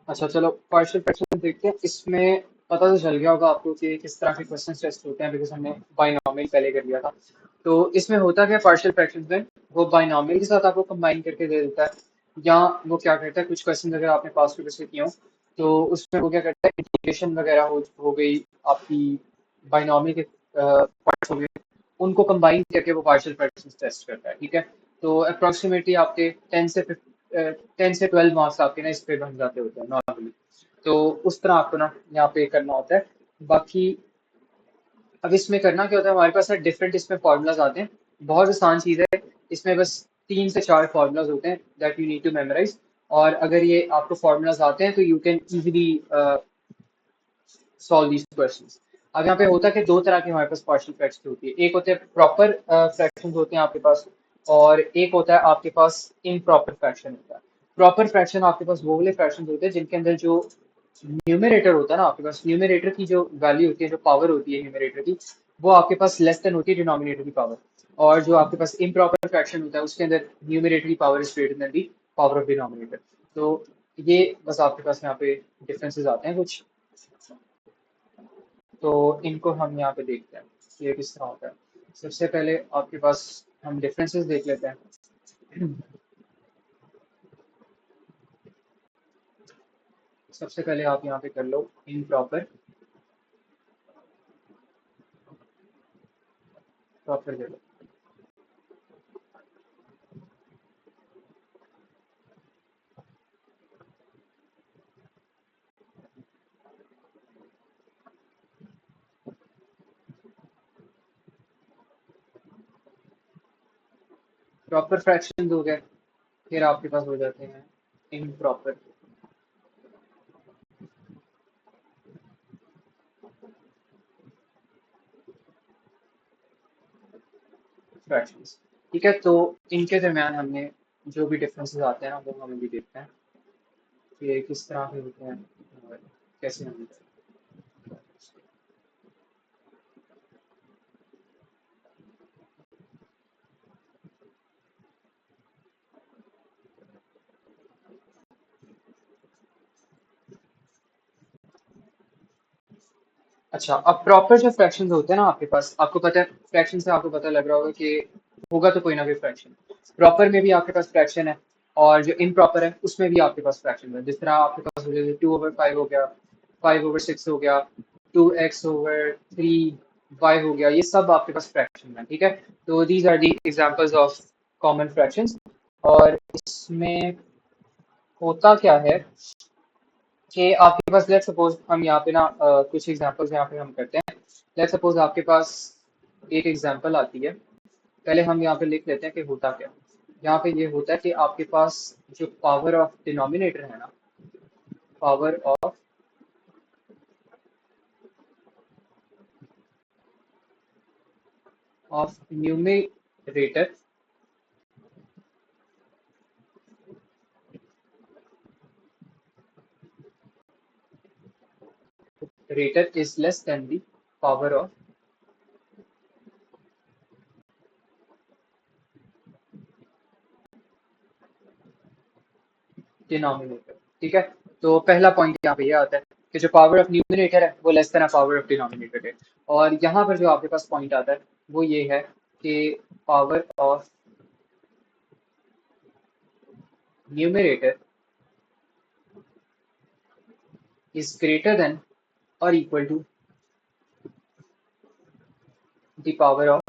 अच्छा चलो partial fraction देखते हैं। इसमें पता तो चल गया होगा आपको कि किस तरह के क्वेश्चन टेस्ट होते हैं, बिकॉज हमने बाइनॉमियल पहले कर लिया था। तो इसमें होता क्या पार्शियल फ्रैक्शन में, वो बाइनॉमियल के साथ आपको कंबाइन करके दे देता है, या वो क्या करता है, कुछ क्वेश्चन अगर आपने पास पेपर से किए हो तो उसमें वो क्या करता है, इंटीग्रेशन वगैरह हो गई आपकी, बाइनॉमियल के पार्ट्स हो गए, उनको कंबाइन करके वो पार्शियल फ्रैक्शन टेस्ट करता है। ठीक है, तो अप्रोक्सीमेटली आपके 10 से 12 मार्क्स आपके ना इस पे बन जाते होते हैं नॉर्मली। तो उस तरह आपको ना यहाँ पे करना होता है। बाकी अब इसमें करना क्या होता है, हमारे पास ना डिफरेंट इसमें फॉर्मूलाज आते हैं। बहुत आसान चीज़ है, इसमें बस 3 से 4 फॉर्मूलाज होते हैं that you need to memorize. और अगर ये आपको फॉर्मूलाज आते हैं तो you can easily solve these questions. अब यहाँ पे होता है कि दो तरह की हमारे पास पार्शियल फ्रैक्शन होती है। एक होते हैं प्रॉपर फ्रैक्शन होते हैं आपके पास, और एक होता है आपके पास इम्प्रॉपर फ्रैक्शन होता है। प्रॉपर फ्रैक्शन आपके पास वो वाले फ्रैक्शन होते हैं जिनके अंदर जो न्यूमरेटर होता है ना, आपके पास न्यूमरेटर की जो वैल्यू होती है, जो पावर होती है न्यूमरेटर की, वो आपके पास लेस देन होती है डिनोमिनेटर की पावर। और जो आपके पास इम्प्रॉपर फ्रैक्शन होता है उसके अंदर न्यूमरेटर की power is greater than the power of denominator. तो ये बस आपके पास यहाँ पे डिफरेंसेस आते हैं कुछ। तो इनको हम यहाँ पे देखते हैं कि ये किस तरह होता है। सबसे पहले आपके पास हम डिफरेंसेस देख लेते हैं। सबसे पहले आप यहाँ पे कर लो इम्प्रॉपर, प्रॉपर कर लो। प्रॉपर फ्रैक्शन हो गए, फिर आपके पास हो जाते हैं इम्प्रॉपर फ्रैक्शंस। ठीक है, तो इनके दरमियान हमने जो भी डिफरेंसेस आते हैं ना वो हम भी देखते हैं कि ये किस तरह के होते हैं और कैसे हम। अच्छा, अब प्रॉपर जो फ्रैक्शंस होते हैं ना आपके पास, आपको पता है फ्रैक्शन से आपको पता लग रहा होगा कि होगा तो कोई ना कोई फ्रैक्शन। प्रॉपर में भी आपके पास फ्रैक्शन है, और जो इम्प्रॉपर है उसमें भी आपके पास फ्रैक्शन है। जिस तरह आपके पास हो जाए 2/5 हो गया, 5/6 हो गया, 2x/3y हो गया, ये सब आपके पास फ्रैक्शन है। ठीक है, तो these are the examples of common fractions. और इसमें होता क्या है कि आपके पास, लेट्स सपोज हम यहाँ पे ना कुछ एग्जांपल्स यहाँ पे हम करते हैं। लेट्स सपोज आपके पास एक एग्जांपल आती है, पहले हम यहाँ पे लिख लेते हैं कि होता क्या। यहाँ पे ये होता है कि आपके पास जो पावर ऑफ डिनोमिनेटर है ना, power of numerator rater is less than the power of denominator. ठीक है, तो पहला पॉइंट यहाँ पे ये आता है कि जो पावर ऑफ न्यूमरेटर है वो less than power of denominator है। और यहाँ पर जो आपके पास पॉइंट आता है वो ये है कि power of numerator is greater than or equal to the power of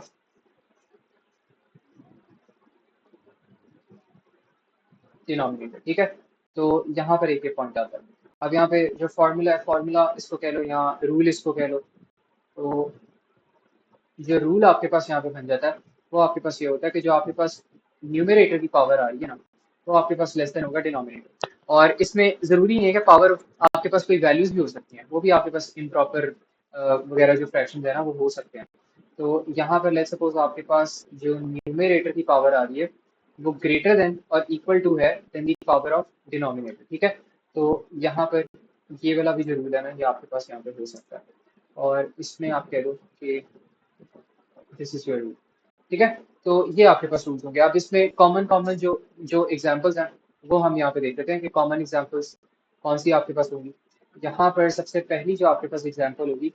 denominator. ठीक है, तो यहाँ पर एक पॉइंट आता है। अब यहाँ पे जो फॉर्मूला है, फॉर्मूला इसको कह लो, यहाँ रूल इसको कह लो। तो जो रूल आपके पास यहाँ पे बन जाता है वो आपके पास ये होता है कि जो आपके पास न्यूमरेटर की पावर आ रही है ना, वो आपके पास लेस देन होगा डिनोमिनेटर। और इसमें जरूरी नहीं है कि पावर आपके पास कोई वैल्यूज भी हो सकती हैं, वो भी आपके पास इम्प्रॉपर वगैरह जो फ्रैक्शन है ना वो हो सकते हैं। तो यहाँ पर लेट्स सपोज आपके पास जो न्यूमरेटर की पावर आ रही है वो ग्रेटर देन और इक्वल टू है then the power of denominator. ठीक है, तो यहाँ पर ये वाला भी जो रूल है ना ये आपके पास यहाँ पे हो सकता है। और इसमें आप कह दो कि दिस इज योर रूल। ठीक है, तो ये आपके पास रूल्स होंगे। अब इसमें कॉमन कॉमन जो जो एग्जांपल्स हैं वो हम यहाँ पे देख लेते हैं कि कॉमन एग्जांपल्स कौन सी आपके पास होगी? यहाँ पर सबसे पहली जो आपके पास एग्जांपल होगी,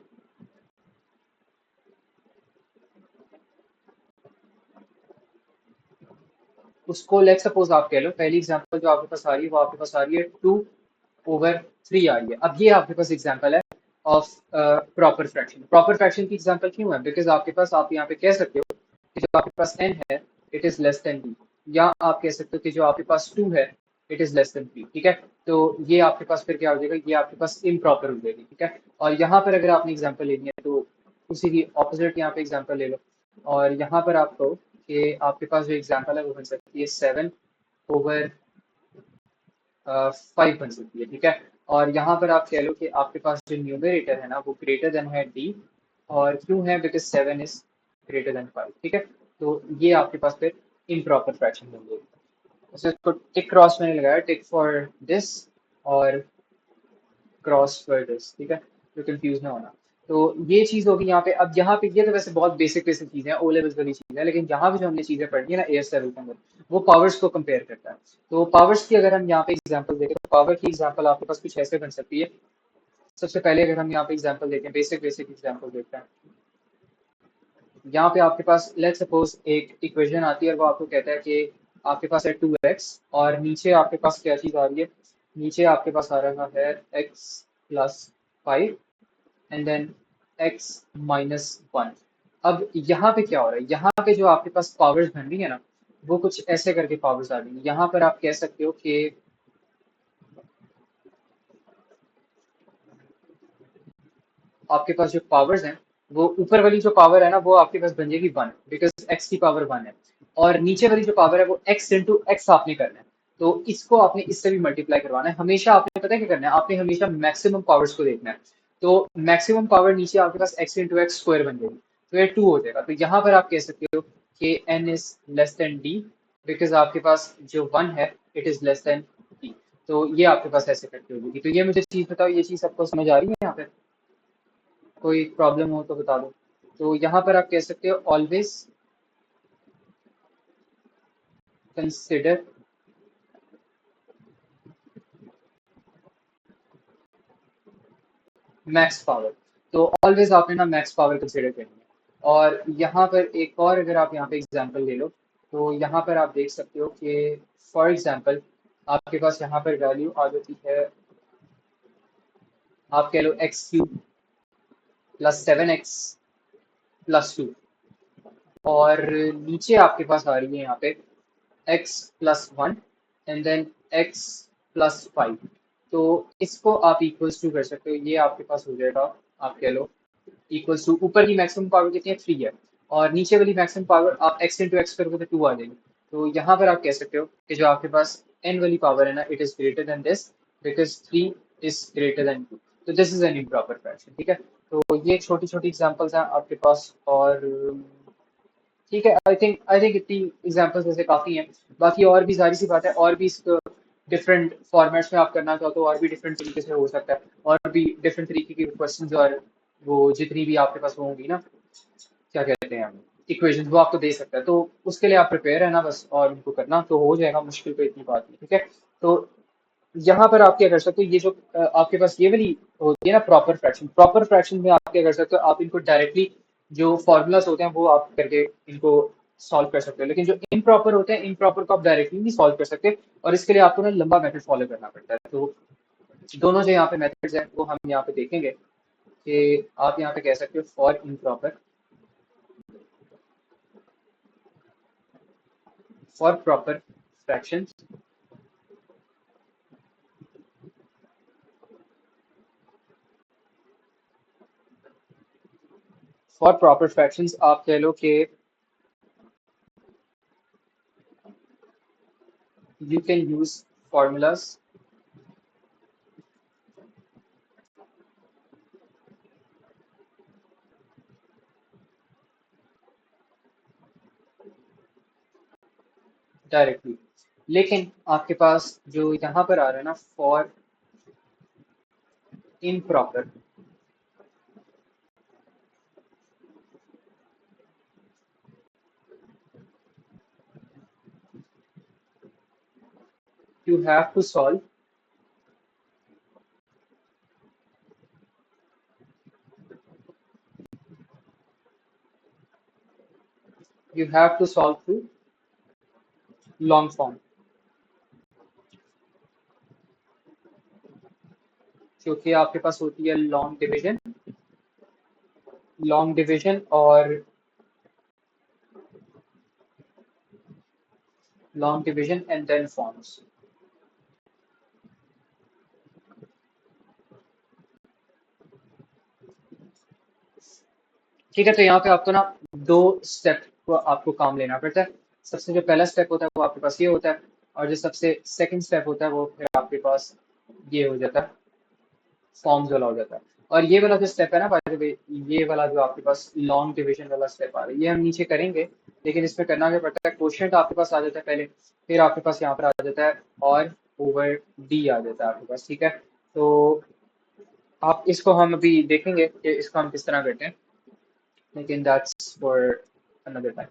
उसको लेट सपोज आप कह लो, पहली एग्जांपल जो आपके पास आ रही है वो आपके पास आ रही है 2/3 आ रही है। अब ये आपके पास एग्जांपल है of proper fraction. Proper fraction की एग्जांपल क्यों है? बिकॉज आपके पास, आप यहाँ पे कह सकते हो कि जो आपके पास n है it is less than b, या आप कह सकते हो कि जो आपके पास 2 है इट इज लेस देन 3। ठीक है, तो ये आपके पास फिर क्या हो जाएगा, ये आपके पास इम्प्रॉपर हो जाएगी। ठीक है, और यहाँ पर अगर आपने एग्जांपल लेनी है तो उसी की ऑपोजिट यहाँ पे एग्जांपल ले लो, और यहाँ पर आपको कि आपके पास जो एग्जांपल है वो बन सकती है 7/5 बन सकती है। ठीक है, और यहाँ पर आप कह लो कि आपके पास जो न्यूमरेटर है ना वो ग्रेटर देन है d, और क्यों है? Because 7 is greater than 5। ठीक है, तो ये आपके पास फिर इम्प्रॉपर फ्रैक्शन बन जाएगी। तो इसको टिक क्रॉस मैंने लगाया, टिक फॉर दिस और क्रॉस फॉर दिस। ठीक है, तो कंफ्यूज ना होना। तो ये चीज होगी यहाँ पे। अब यहाँ पे ये तो वैसे बहुत बेसिक बेसिक चीजें हैं, ओ लेवल्स वाली चीजें हैं, लेकिन यहाँ पे जो हमने चीजें पढ़ी है ना एएस लेवल के अंदर, वो पावर्स को कंपेयर करता है। तो पावर्स की अगर हम यहाँ पे एग्जांपल देखें तो पावर की एग्जांपल आपके पास कुछ ऐसे बन सकती है। सबसे पहले अगर हम यहाँ पे एग्जांपल देखें, बेसिक बेसिक एग्जांपल देखते हैं। यहाँ पे आपके पास लेट सपोज एक इक्वेशन आती है और वो आपको कहता है कि आपके पास है 2x, और नीचे आपके पास क्या चीज आ रही है? नीचे आपके पास आ रहा है x+5 एंड देन x-1। अब यहाँ पे क्या हो रहा है? यहाँ पे जो आपके पास पावर्स बन रही है ना वो कुछ ऐसे करके पावर्स आ रही है। यहाँ पर आप कह सकते हो कि आपके पास जो पावर्स हैं, वो ऊपर वाली जो पावर है ना वो आपके पास बन जाएगी 1, बिकॉज x की पावर 1 है, और नीचे वाली जो पावर है वो x इंटू एक्स आपने करना है। तो इसको आपने इससे भी मल्टीप्लाई करवाना है। हमेशा आपने पता है क्या करना है? आपने हमेशा मैक्सिमम पावर्स को देखना है। तो मैक्सिमम पावर नीचे आपके पास x इंटू एक्स स्क्वायर बन जाएगी, तो ये 2 हो जाएगा। तो यहाँ पर आप कह सकते हो कि n is less than d, because आपके पास जो 1 है it is less than d। तो ये आपके पास ऐसे करके हो जाएगी। तो ये मुझे चीज बताओ, ये चीज आपको समझ आ रही है यहाँ पे? कोई प्रॉब्लम हो तो बता दो। तो यहाँ पर आप कह सकते हो ऑलवेज कंसिडर मैक्स पावर। तो ऑलवेज आपने ना मैक्स पावर कंसिडर करनी है। और यहाँ पर एक और अगर आप यहाँ पे एग्जांपल ले लो, तो यहाँ पर आप देख सकते हो कि फॉर एग्जांपल आपके पास यहाँ पर वैल्यू आ जाती है, आप कह लो x³ + 7x + 2, और नीचे आपके पास आ रही है यहाँ पे x+1 एंड देन x+5। तो इसको आप इक्वल्स टू कर सकते हो, ये आपके पास हो जाएगा, आप कह लो इक्वल्स टू, ऊपर की मैक्सिमम पावर कितनी है? 3 है, और नीचे वाली मैक्सिमम पावर आप x इंटू एक्स करोगे तो 2 आ जाएगी। तो यहाँ पर आप कह सकते हो कि जो आपके पास n वाली पावर है ना it is greater than this, because 3 is greater than 2। तो this is an improper fraction. ठीक है, तो ये छोटी छोटी एग्जांपल्स हैं आपके पास। और ठीक है, आई थिंक इतनी एग्जांपल्स वैसे काफी हैं। बाकी और भी सारी सी बात है, और भी इसको डिफरेंट फॉर्मेट्स में आप करना चाहो तो और भी डिफरेंट तरीके से हो सकता है, और भी डिफरेंट तरीके की क्वेश्चंस और वो जितनी भी आपके पास वो होंगी ना, क्या कहते हैं, इक्वेशंस, वो आपको दे सकता है। तो उसके लिए आप प्रिपेयर है ना बस, और उनको करना तो हो जाएगा, मुश्किल तो इतनी बात नहीं। ठीक है, तो यहाँ पर आप क्या कर सकते हो, ये जो आपके पास ये वाली होती है ना प्रॉपर फ्रैक्शन, प्रॉपर फ्रैक्शन में आप क्या कर सकते हो, आप इनको डायरेक्टली जो फॉर्मूलाज होते हैं वो आप करके इनको सॉल्व कर सकते हो। लेकिन जो इम्प्रॉपर होते हैं, इम्प्रॉपर को आप डायरेक्टली नहीं सॉल्व कर सकते, और इसके लिए आपको ना लंबा मेथड फॉलो करना पड़ता है। तो दोनों जो यहाँ पे मेथड्स हैं वो हम यहाँ पे देखेंगे कि आप यहाँ पे कह सकते हो for proper fraction, for proper fractions आप कह लो कि you can use formulas directly. लेकिन आपके पास जो यहाँ पर आ रहा है ना for improper, you have to solve you have to solve through long form, जो कि आपके पास होती है लॉन्ग डिवीजन और long division and then forms. ठीक है, तो यहाँ पे आपको ना दो स्टेप को आपको काम लेना पड़ता है। सबसे जो पहला स्टेप होता है वो आपके पास ये होता है, और जो सबसे सेकंड स्टेप होता है वो फिर आपके पास ये हो जाता है, फॉर्म्स वाला हो जाता है। और ये वाला जो स्टेप है ना बाय द वे, ये वाला जो आपके पास लॉन्ग डिवीजन वाला स्टेप आ रहा है, ये हम नीचे करेंगे, लेकिन इसमें करना क्या पड़ता है, क्वोशिएंट आपके पास आ जाता है पहले, फिर आपके पास यहाँ पर आ जाता है और ओवर डी आ जाता है आपके पास। ठीक है, तो आप इसको हम अभी देखेंगे कि इसको हम किस तरह करते हैं, लेकिन दैट्स फॉर अनदर टाइम।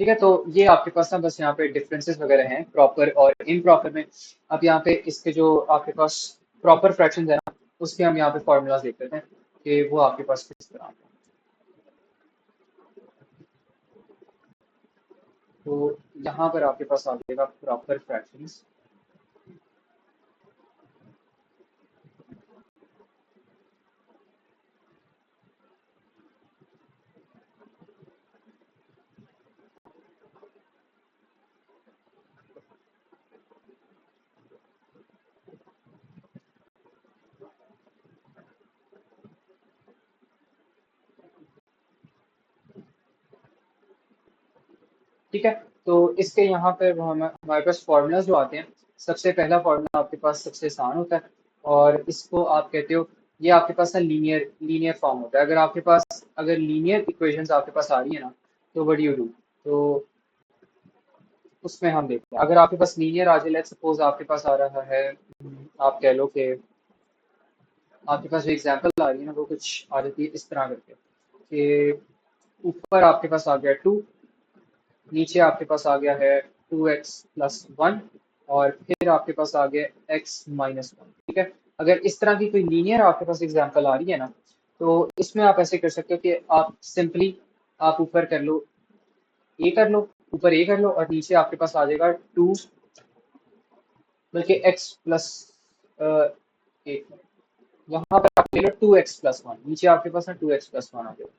ठीक है, तो ये आपके पास ना बस यहाँ पे डिफरेंसेस वगैरह हैं प्रॉपर और इम्प्रॉपर में। अब यहाँ पे इसके जो आपके पास प्रॉपर फ्रैक्शंस है ना, उसके हम यहाँ पे फॉर्मूलाज देख लेते हैं कि वो आपके पास किस तरह हैं। तो यहाँ पर आपके पास आ जाएगा प्रॉपर फ्रैक्शंस। ठीक है, तो इसके यहाँ पे वो हमारे पास फॉर्मूलाज जो आते हैं, सबसे पहला फॉर्मूला आपके पास सबसे आसान होता है, और इसको आप कहते हो, ये आपके पास ना लीनियर लीनियर फॉर्म होता है। अगर लीनियर इक्वेशंस आपके पास आ रही है ना, तो व्हाट यू डू, तो उसमें हम देखते हैं। अगर आपके पास लीनियर आ जाए, लेट्स सपोज आपके पास आ रहा है, आप कह लो कि आपके पास जो एग्जांपल आ रही है ना वो कुछ आ जाती है इस तरह करके कि ऊपर आपके पास आ गया 2, नीचे आपके पास आ गया है 2x+1, और फिर आपके पास आ गया x-1। ठीक है, अगर इस तरह की कोई लीनियर आपके पास एग्जांपल आ रही है ना, तो इसमें आप ऐसे कर सकते हो कि आप सिंपली आप ऊपर कर लो ए कर लो, ऊपर ए कर लो, और नीचे आपके पास आ जाएगा 2, बल्कि x+1, यहाँ पर आप ले लो 2x+1, नीचे आपके पास ना 2x+1 आ जाएगा,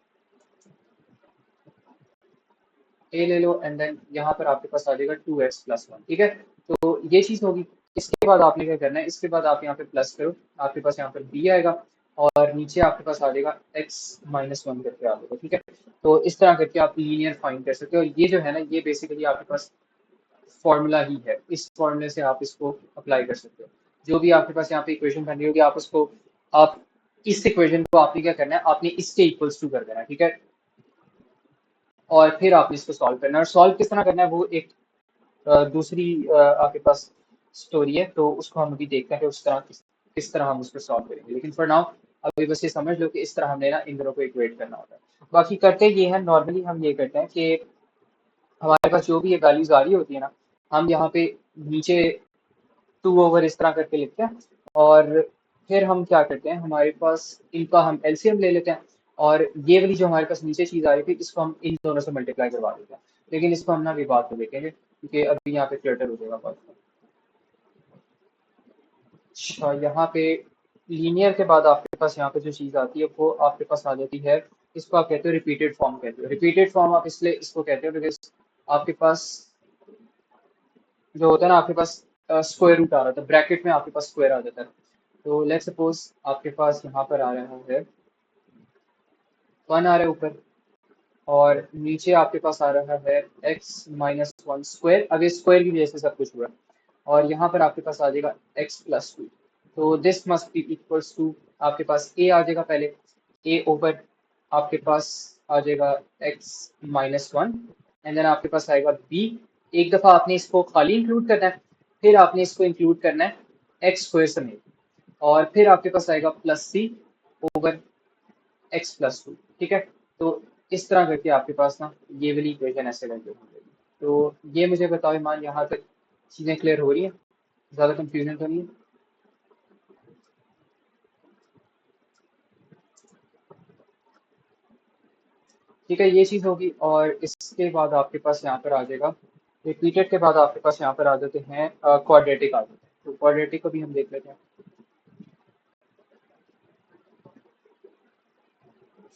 ए ले लो एंड देन यहाँ पर आपके पास आ जाएगा 2x+1। ठीक है, तो ये चीज होगी। इसके बाद आपने क्या करना है, इसके बाद आप यहाँ पे प्लस करो, आपके पास यहाँ पर b आएगा, और नीचे आपके पास आ जाएगा x-1 करके आ जाएगा। ठीक है, तो इस तरह करके आप लीनियर फाइंड कर सकते हो, और ये जो है ना ये बेसिकली आपके पास फॉर्मूला ही है, इस फॉर्मूले से आप इसको अप्लाई कर सकते हो। जो भी आपके पास यहाँ पे इक्वेशन बन रही होगी, आप इस इक्वेशन को आपने क्या करना है, आपने इसके इक्वल्स टू कर देना है। ठीक है, और फिर आपने इसको सॉल्व करना है, और सॉल्व किस तरह करना है वो एक दूसरी आपके पास स्टोरी है, तो उसको हम अभी देखते हैं कि किस तरह हम उसको सॉल्व करेंगे। लेकिन फॉर नाउ अभी बस ये समझ लो कि इस तरह हमने ना इन दोनों को इक्वेट करना होता है। बाकी करते ये है, नॉर्मली हम ये करते हैं कि हमारे पास जो भी ये वैल्यूज आ रही होती है ना, हम यहाँ पे नीचे 2 ओवर इस तरह करके लिखते हैं, और फिर हम क्या करते हैं, हमारे पास इनका हम एलसीएम ले लेते हैं, और ये वाली जो हमारे पास नीचे चीज आ रही थी इसको हम इन दोनों से मल्टीप्लाई करवा देते हैं। लेकिन इसको हम ना अभी बात को देखेंगे, क्योंकि अभी यहाँ पे क्लटर हो जाएगा बात। अच्छा, यहाँ पे लीनियर के बाद आपके पास यहाँ पे जो चीज आती है वो आपके पास आ जाती है, इसको आप कहते हो रिपीटेड फॉर्म कहते हो। रिपीटेड फॉर्म आप इसलिए इसको कहते हो बिकॉज आपके पास जो होता है ना, आपके पास स्क्वायर रूट आ रहा था, ब्रैकेट में आपके पास स्क्वायर आ जाता है। तो लेट्स सपोज आपके पास यहाँ पर आ रहा है 1 आ रहा है ऊपर, और नीचे आपके पास आ रहा है x-1 स्क्वायर। अब ये स्क्वायर की वजह से सब कुछ हुआ है, और यहाँ पर आपके पास आ जाएगा x+2। तो this must be equals to, आपके पास a आ जाएगा पहले, a ओवर आपके पास आ जाएगा x-1, एंड देन आपके पास आएगा b। एक दफा आपने इसको खाली इंक्लूड करना है, फिर आपने इसको इंक्लूड करना है एक्स स्क्वायर समेत, और फिर आपके पास आएगा प्लस c ओवर x+2। ठीक है, तो इस तरह करके आपके पास ना ये वाली इक्वेशन ऐसे करके हो जाएगी। तो ये मुझे बताओ ईमान, यहाँ तक चीज़ें क्लियर हो रही हैं? ज़्यादा कंफ्यूजन तो नहीं है? ठीक है, ये चीज़ होगी। और इसके बाद आपके पास यहाँ पर आ जाएगा, रिपीटेड के बाद आपके पास यहाँ पर आ जाते हैं क्वाड्रेटिक आ जाते हैं। तो क्वाड्रेटिक को भी हम देख लेते हैं।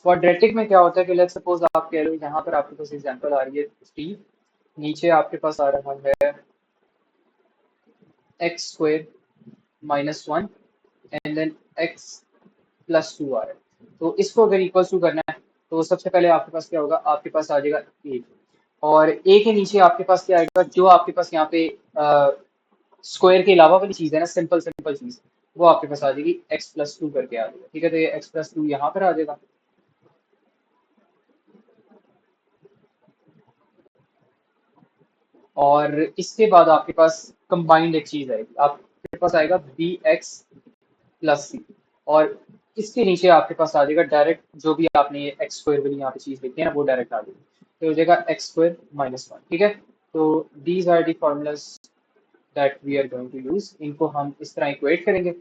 क्वाड्रेटिक में क्या होता है कि लेट्स सपोज आप कह लो, यहाँ पर आपके पास एग्जांपल आ रही है 3, नीचे आपके पास आ रहा है x square -1 and then x +2 आ रहा है। तो इसको अगर इक्वल टू करना है तो सबसे पहले आपके पास क्या होगा, आपके पास आ जाएगा ए, और ए के नीचे आपके पास क्या आएगा, जो आपके पास यहाँ पे स्क्वायर के अलावा वाली चीज है ना, सिंपल सिंपल चीज, वो आपके पास आ जाएगी x+2 करके आ जाएगा। ठीक है, तो ये x+2 यहाँ पर आ जाएगा। और इसके बाद आपके पास कंबाइंड एक चीज आएगी, आपके पास आएगा bx+c, और इसके नीचे आपके पास आ जाएगा डायरेक्ट, जो भी आपने ये एक्स स्क्वायर वाली यहाँ पे चीज लिखी है ना, वो डायरेक्ट आ जाएगी। तो हो जाएगा x² - 1। ठीक है, तो these are the formulas that we are going to use. इनको हम इस तरह इक्वेट करेंगे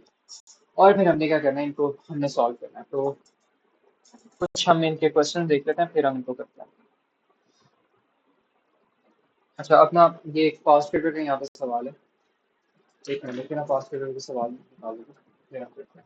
और फिर हमने क्या करना है, इनको हमने सॉल्व करना है। तो कुछ हम इनके क्वेश्चन देख लेते हैं, फिर हम इनको करते हैं। अच्छा, अपना ये एक पास्ट पेपर का यहाँ पे सवाल है, एक मिनट, लेकिन आप पास्ट पेपर के सवाल निकाल दो, फिर हम करते हैं।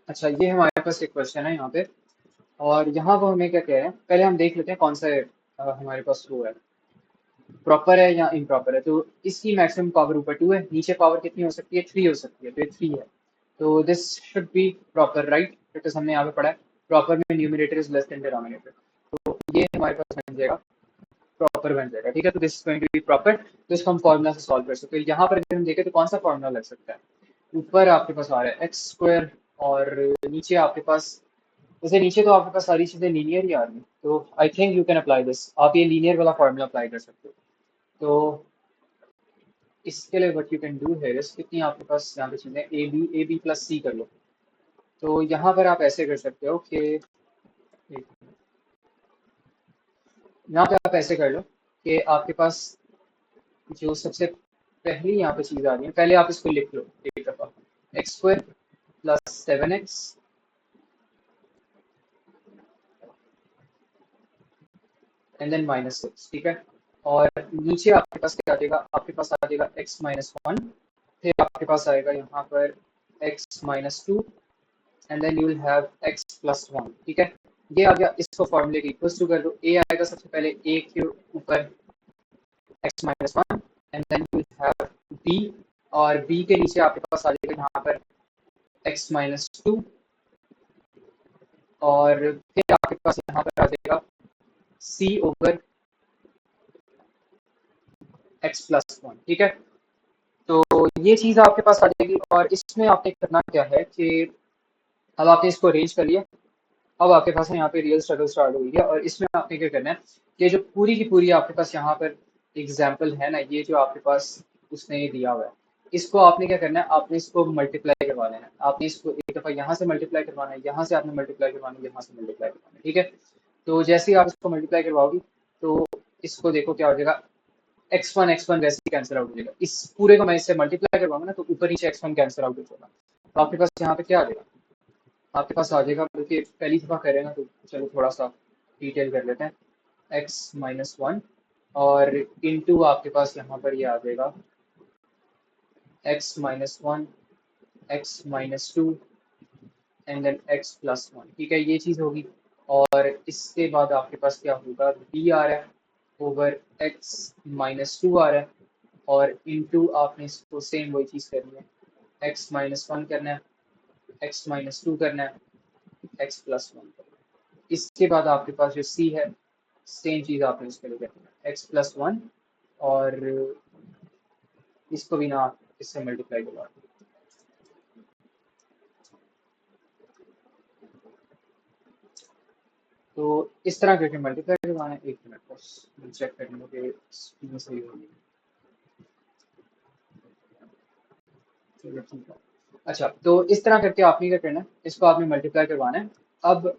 अच्छा, ये हमारे पास एक क्वेश्चन है यहाँ पे, और यहाँ वो हमें क्या कह रहे हैं, पहले हम देख लेते हैं कौन सा हमारे पास वो है, प्रॉपर है या इम्प्रॉपर है। तो इसकी मैक्सिमम पावर ऊपर 2 है, नीचे पावर कितनी हो सकती है, 3 हो सकती है, तो ये 3 है। तो this should B proper, right, because हमने यहाँ पे पढ़ा है प्रॉपर में numerator is less than denominator, तो ये हमारे पास बन जाएगा, प्रॉपर बन जाएगा। ठीक है, तो this is going to be proper, तो इसको हम फॉर्मूला से सॉल्व कर सकते हैं। यहाँ पर अगर हम देखें तो कौन सा फॉर्मूला लग सकता है, ऊपर आपके पास आ रहा है एक्स स्क्वायर, और नीचे आपके पास, जैसे नीचे तो आपके पास सारी चीजें लीनियर ही आ रही हैं, तो I think you can apply this, आप ये लीनियर वाला फॉर्मूला अप्लाई कर सकते हो। तो इसके लिए व्हाट यू कैन डू है, कितनी आपके पास यहाँ पे चीजें, ए बी प्लस सी कर लो। तो यहाँ पर आप ऐसे कर सकते हो कि यहाँ पे आप ऐसे कर लो कि आपके पास जो सबसे पहली यहाँ पे चीज आ रही है, पहले आप इसको लिख लो एक दफा, x square plus 7x and then -6, ठीक है। और नीचे आपके पास क्या आ जाएगा, आपके पास आ जाएगा x-1, फिर आपके पास आएगा यहाँ पर x-2 and then you will have x+1, ठीक है। ये आ गया, इसको फॉर्मूले के इक्वल्स टू कर दो, a आएगा सबसे पहले, a के ऊपर x-1 and then you will have b, और b के नीचे आपके पास आ जाएगा यहाँ पर x-2, और फिर आपके पास यहाँ पर आ जाएगा c ओवर x+1, ठीक है। तो ये चीज आपके पास आ जाएगी, और इसमें आपने करना क्या है कि अब आपने इसको अरेंज कर लिया, अब आपके पास यहाँ पे रियल स्ट्रगल स्टार्ट हो गई है, और इसमें आपने क्या करना है कि जो पूरी की पूरी आपके पास यहाँ पर एग्जाम्पल है ना, ये जो आपके पास उसने ये दिया हुआ है, इसको आपने क्या करना है, आपने इसको मल्टीप्लाई करवा लेना है, आपने इसको एक दफा यहाँ से मल्टीप्लाई करवाना है, यहाँ से आपने मल्टीप्लाई करवाना है, यहाँ से मल्टीप्लाई करवाना है, ठीक है। तो जैसे ही आप इसको मल्टीप्लाई करवाओगी, तो इसको देखो क्या हो जाएगा, x1 वैसे ही कैंसिल आउट हो जाएगा, इस पूरे को मैं इससे मल्टीप्लाई करवाऊंगा ना, तो ऊपर नीचे x1 कैंसिल आउट हो जाएगा, तो आपके पास यहाँ पे क्या आ जाएगा, आपके पास आ जाएगा, बल्कि पहली दफा करें ना, तो चलो थोड़ा सा डिटेल कर लेते हैं, x-1 और इनटू आपके पास यहाँ पर ये आ जाएगा x-1, x-2 and then x+1, ठीक है, ये चीज होगी। और इसके बाद आपके पास क्या होगा, b आ रहा है ओवर x-2 आ रहा है, और इनटू आपने इसको सेम वही चीज करनी है, x-1 करना है, x-2 करना है, x+1 करना है। इसके बाद आपके पास जो c है, सेम चीज आपने इसके लिए करनी है, x+1, और इसको भी ना आप इससे मल्टीप्लाई करवा दो। तो इस तरह करके मल्टीप्लाई करवाना है, एक मिनट बस चेक करने लो कि स्क्रीन सही होगी। चलो ठीक है, अच्छा, तो इस तरह करके आपने क्या करना है, इसको आपने मल्टीप्लाई करवाना है। अब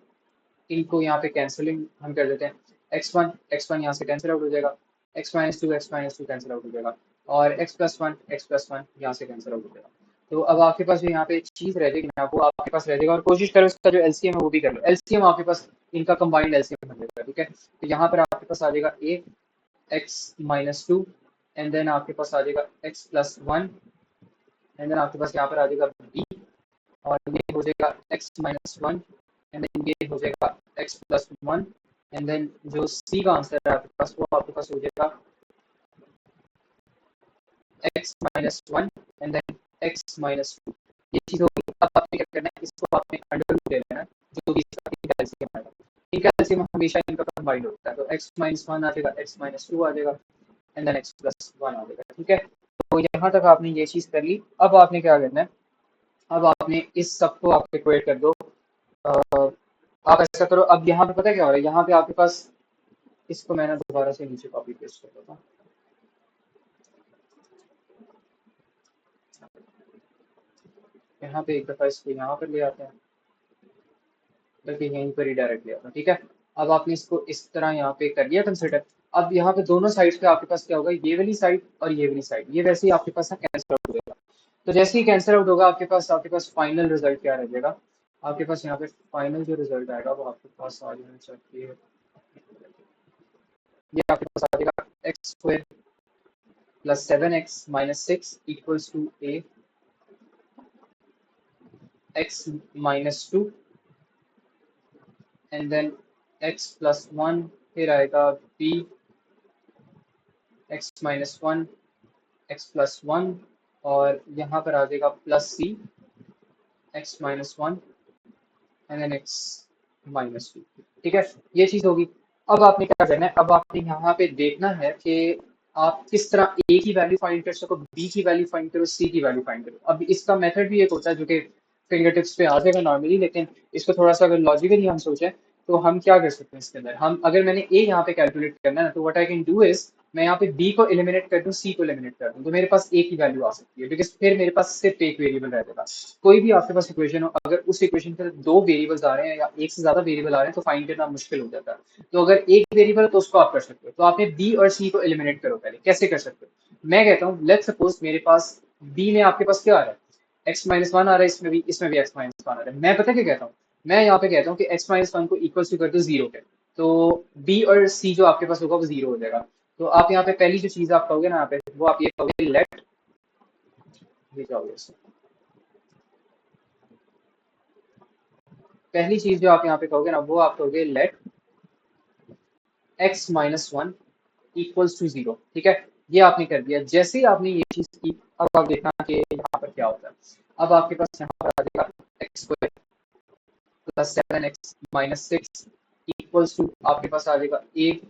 इनको यहाँ पे कैंसिलिंग हम कर देते हैं, x1 यहाँ से कैंसिल आउट हो जाएगा, x-2 कैंसिल आउट हो जाएगा, और x+1 यहाँ से कैंसिल आउट हो जाएगा। तो अब आपके पास जो यहाँ पे चीज रह जाएगी ना, वो आपके पास रह जाएगा, और कोशिश करो इसका जो एलसीएम है वो भी कर लो, एलसीएम आपके पास इनका कंबाइंड एलसीएम बन जाएगा, ठीक है। तो यहाँ पर आपके पास आ जाएगा a x-2 एंड देन आपके पास आ जाएगा x+1 एंड देन आपके पास यहाँ पर आ जाएगा b, और ये हो जाएगा x-1 एंड देन ये हो जाएगा x+1 एंड देन जो c का आंसर है आपके पास, वो आपके पास हो जाएगा x-1 एंड देन x-2, ये चीज होगी। अब आपने क्या करना है, इसको आपने अंडर रूट ले लेना है, जो भी इसका इनका एलसीएम आएगा, इनका एलसीएम हमेशा इनका कंबाइंड होता है, तो x-1 आ जाएगा, x-2 आ जाएगा एंड देन x+1 आ जाएगा, ठीक है। तो यहाँ तक आपने ये चीज कर ली। अब आपने क्या करना है, अब आपने इस सबको आप इक्वेट कर दो, आप ऐसा करो, अब यहाँ पे पता है क्या हो रहा है, यहाँ पे आपके पास, इसको मैंने दोबारा से नीचे कॉपी पेस्ट कर देता हूँ, यहाँ पे एक दफा इसको यहाँ पर ले आते हैं, बल्कि यहीं पर ही डायरेक्ट ले आता हूँ, ठीक है। अब आपने इसको इस तरह यहाँ पे कर लिया कंसिडर। अब यहाँ पे दोनों साइड पे आपके पास क्या होगा, ये वाली साइड और ये वाली साइड, ये वैसे ही आपके पास ना कैंसिल आउट हो जाएगा। तो जैसे ही कैंसिल आउट होगा, आपके पास फाइनल रिजल्ट क्या रह जाएगा, आपके पास यहाँ पे फाइनल जो रिजल्ट आएगा वो आपके पास आ जाना चाहिए, ये आपके पास आ जाएगा x² plus 7x-6 equals to a x-2 and then x+1, फिर आएगा b x-1 x+1, और यहाँ पर आ जाएगा plus c x-1 and then x -2। ठीक है, ये चीज होगी। अब आपने क्या करना है, अब आपने यहाँ पे देखना है कि आप किस तरह ए की वैल्यू फाइंड कर सको, बी की वैल्यू फाइंड करो, सी की वैल्यू फाइंड करो। अब इसका मेथड भी एक होता है जो कि फिंगर टिप्स पे आ जाएगा नॉर्मली, लेकिन इसको थोड़ा सा अगर लॉजिकली हम सोचें तो हम क्या कर सकते हैं इसके अंदर। हम अगर मैंने ए यहाँ पे कैलकुलेट करना है ना, तो what I can do is मैं यहाँ पे बी को एलिमिनेट कर दूं, सी को एलिमिनेट कर दूं, तो मेरे पास ए की वैल्यू आ सकती है, बिकॉज फिर मेरे पास सिर्फ एक वेरिएबल रह जाएगा। कोई भी आपके पास इक्वेशन हो, अगर उस इक्वेशन के अंदर दो वेरिएबल्स आ रहे हैं या एक से ज्यादा वेरिएबल आ रहे हैं तो फाइंड करना मुश्किल हो जाता है। तो अगर एक वेरिएबल है तो उसको आप कर सकते हो। तो आपने बी और सी को एलिमिनेट करो। पहले कैसे कर सकते हो, मैं कहता हूँ लेट्स सपोज मेरे पास बी में आपके पास क्या आ रहा है, x-1 आ रहा है, इसमें भी x-1 आ रहा है। मैं पता क्या कहता हूँ, मैं यहाँ पे कहता हूँ कि x-1 को इक्वल टू कर दो जीरो के, तो बी और सी जो आपके पास होगा वो जीरो हो जाएगा। तो आप यहाँ पे पहली जो चीज आप कहोगे ना यहाँ पे, वो आप ये कहोगे लेट, ये क्या हो गया इसमें? पहली चीज जो आप यहाँ पे कहोगे ना, वो आप कहोगे late x-1 equals to zero. ठीक है, ये आपने कर दिया। जैसे ही आपने ये चीज की, अब आप देखना कि यहाँ पर क्या होता है। अब आपके पास यहाँ पर आ जाएगा x square plus 7x-6 equals to आपके पास आ जाएगा ए।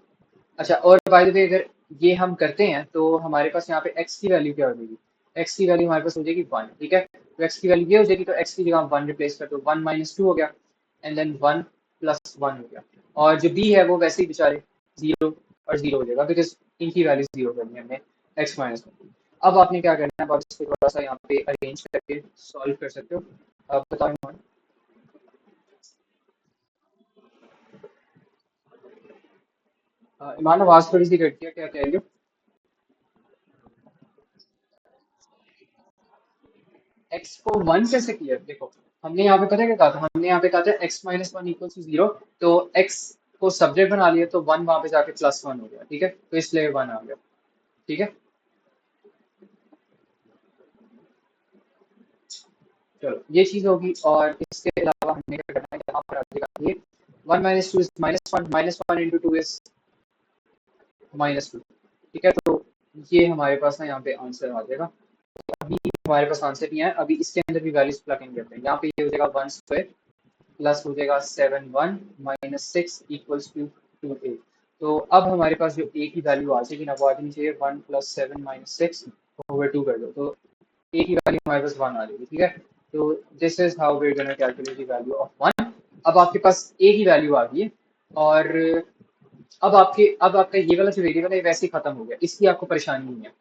अच्छा, और बाय द वे अगर ये हम करते हैं तो हमारे पास यहाँ पे x की वैल्यू क्या हो जाएगी, x की वैल्यू हमारे पास हो जाएगी 1। ठीक है, तो x की वैल्यू ये हो जाएगी, तो x की जगह हम 1 रिप्लेस कर दो, 1 - 2 हो गया, एंड देन 1 + 1 हो गया। और जो b है वो वैसे ही बेचारे जीरो और जीरो हो जाएगा, बिकॉज इनकी वैल्यू जीरो करनी है हमने x-1। अब आपने क्या करना है, अब इसको थोड़ा सा यहाँ पे अरेंज करके सॉल्व कर सकते हो। अब बताओ ईमान। ईमान, आवाज थोड़ी सी कटती है, क्या कह रही हो? एक्स को वन कैसे किया, देखो हमने यहाँ पे पता है क्या कहा था, हमने यहाँ पे कहा था x-1 इक्वल टू जीरो, तो x को सब्जेक्ट बना लिया तो वन वहां पे जाके +1 हो गया। ठीक है, तो इसलिए वन आ गया। ठीक है, चलो ये चीज होगी। और इसके अलावा हमने क्या करना है, यहाँ पर आ जाएगा ये 1 - 2 इज -1, -1 × 2 इज -2। ठीक है, तो ये हमारे पास ना यहाँ पे आंसर आ जाएगा। अभी हमारे पास आंसर नहीं है, अभी इसके अंदर भी वैल्यूज प्लग इन करते हैं। यहाँ पे ये हो जाएगा 1² प्लस हो जाएगा 7 1 - 6 इक्वल्स टू 2a। तो अब हमारे पास जो a की वैल्यू आ जाएगी ना, वो आ जानी चाहिए 1 + 7 - 6/2 कर दो, तो a की वैल्यू हमारे पास 1 आ जाएगी। ठीक है, तो this is how we are gonna calculate the value of 1। अब आपके पास a की वैल्यू आ गई है, और अब आपका ये वाला जो वेरिएबल है वैसे ही खत्म हो गया, इसकी आपको परेशानी नहीं है।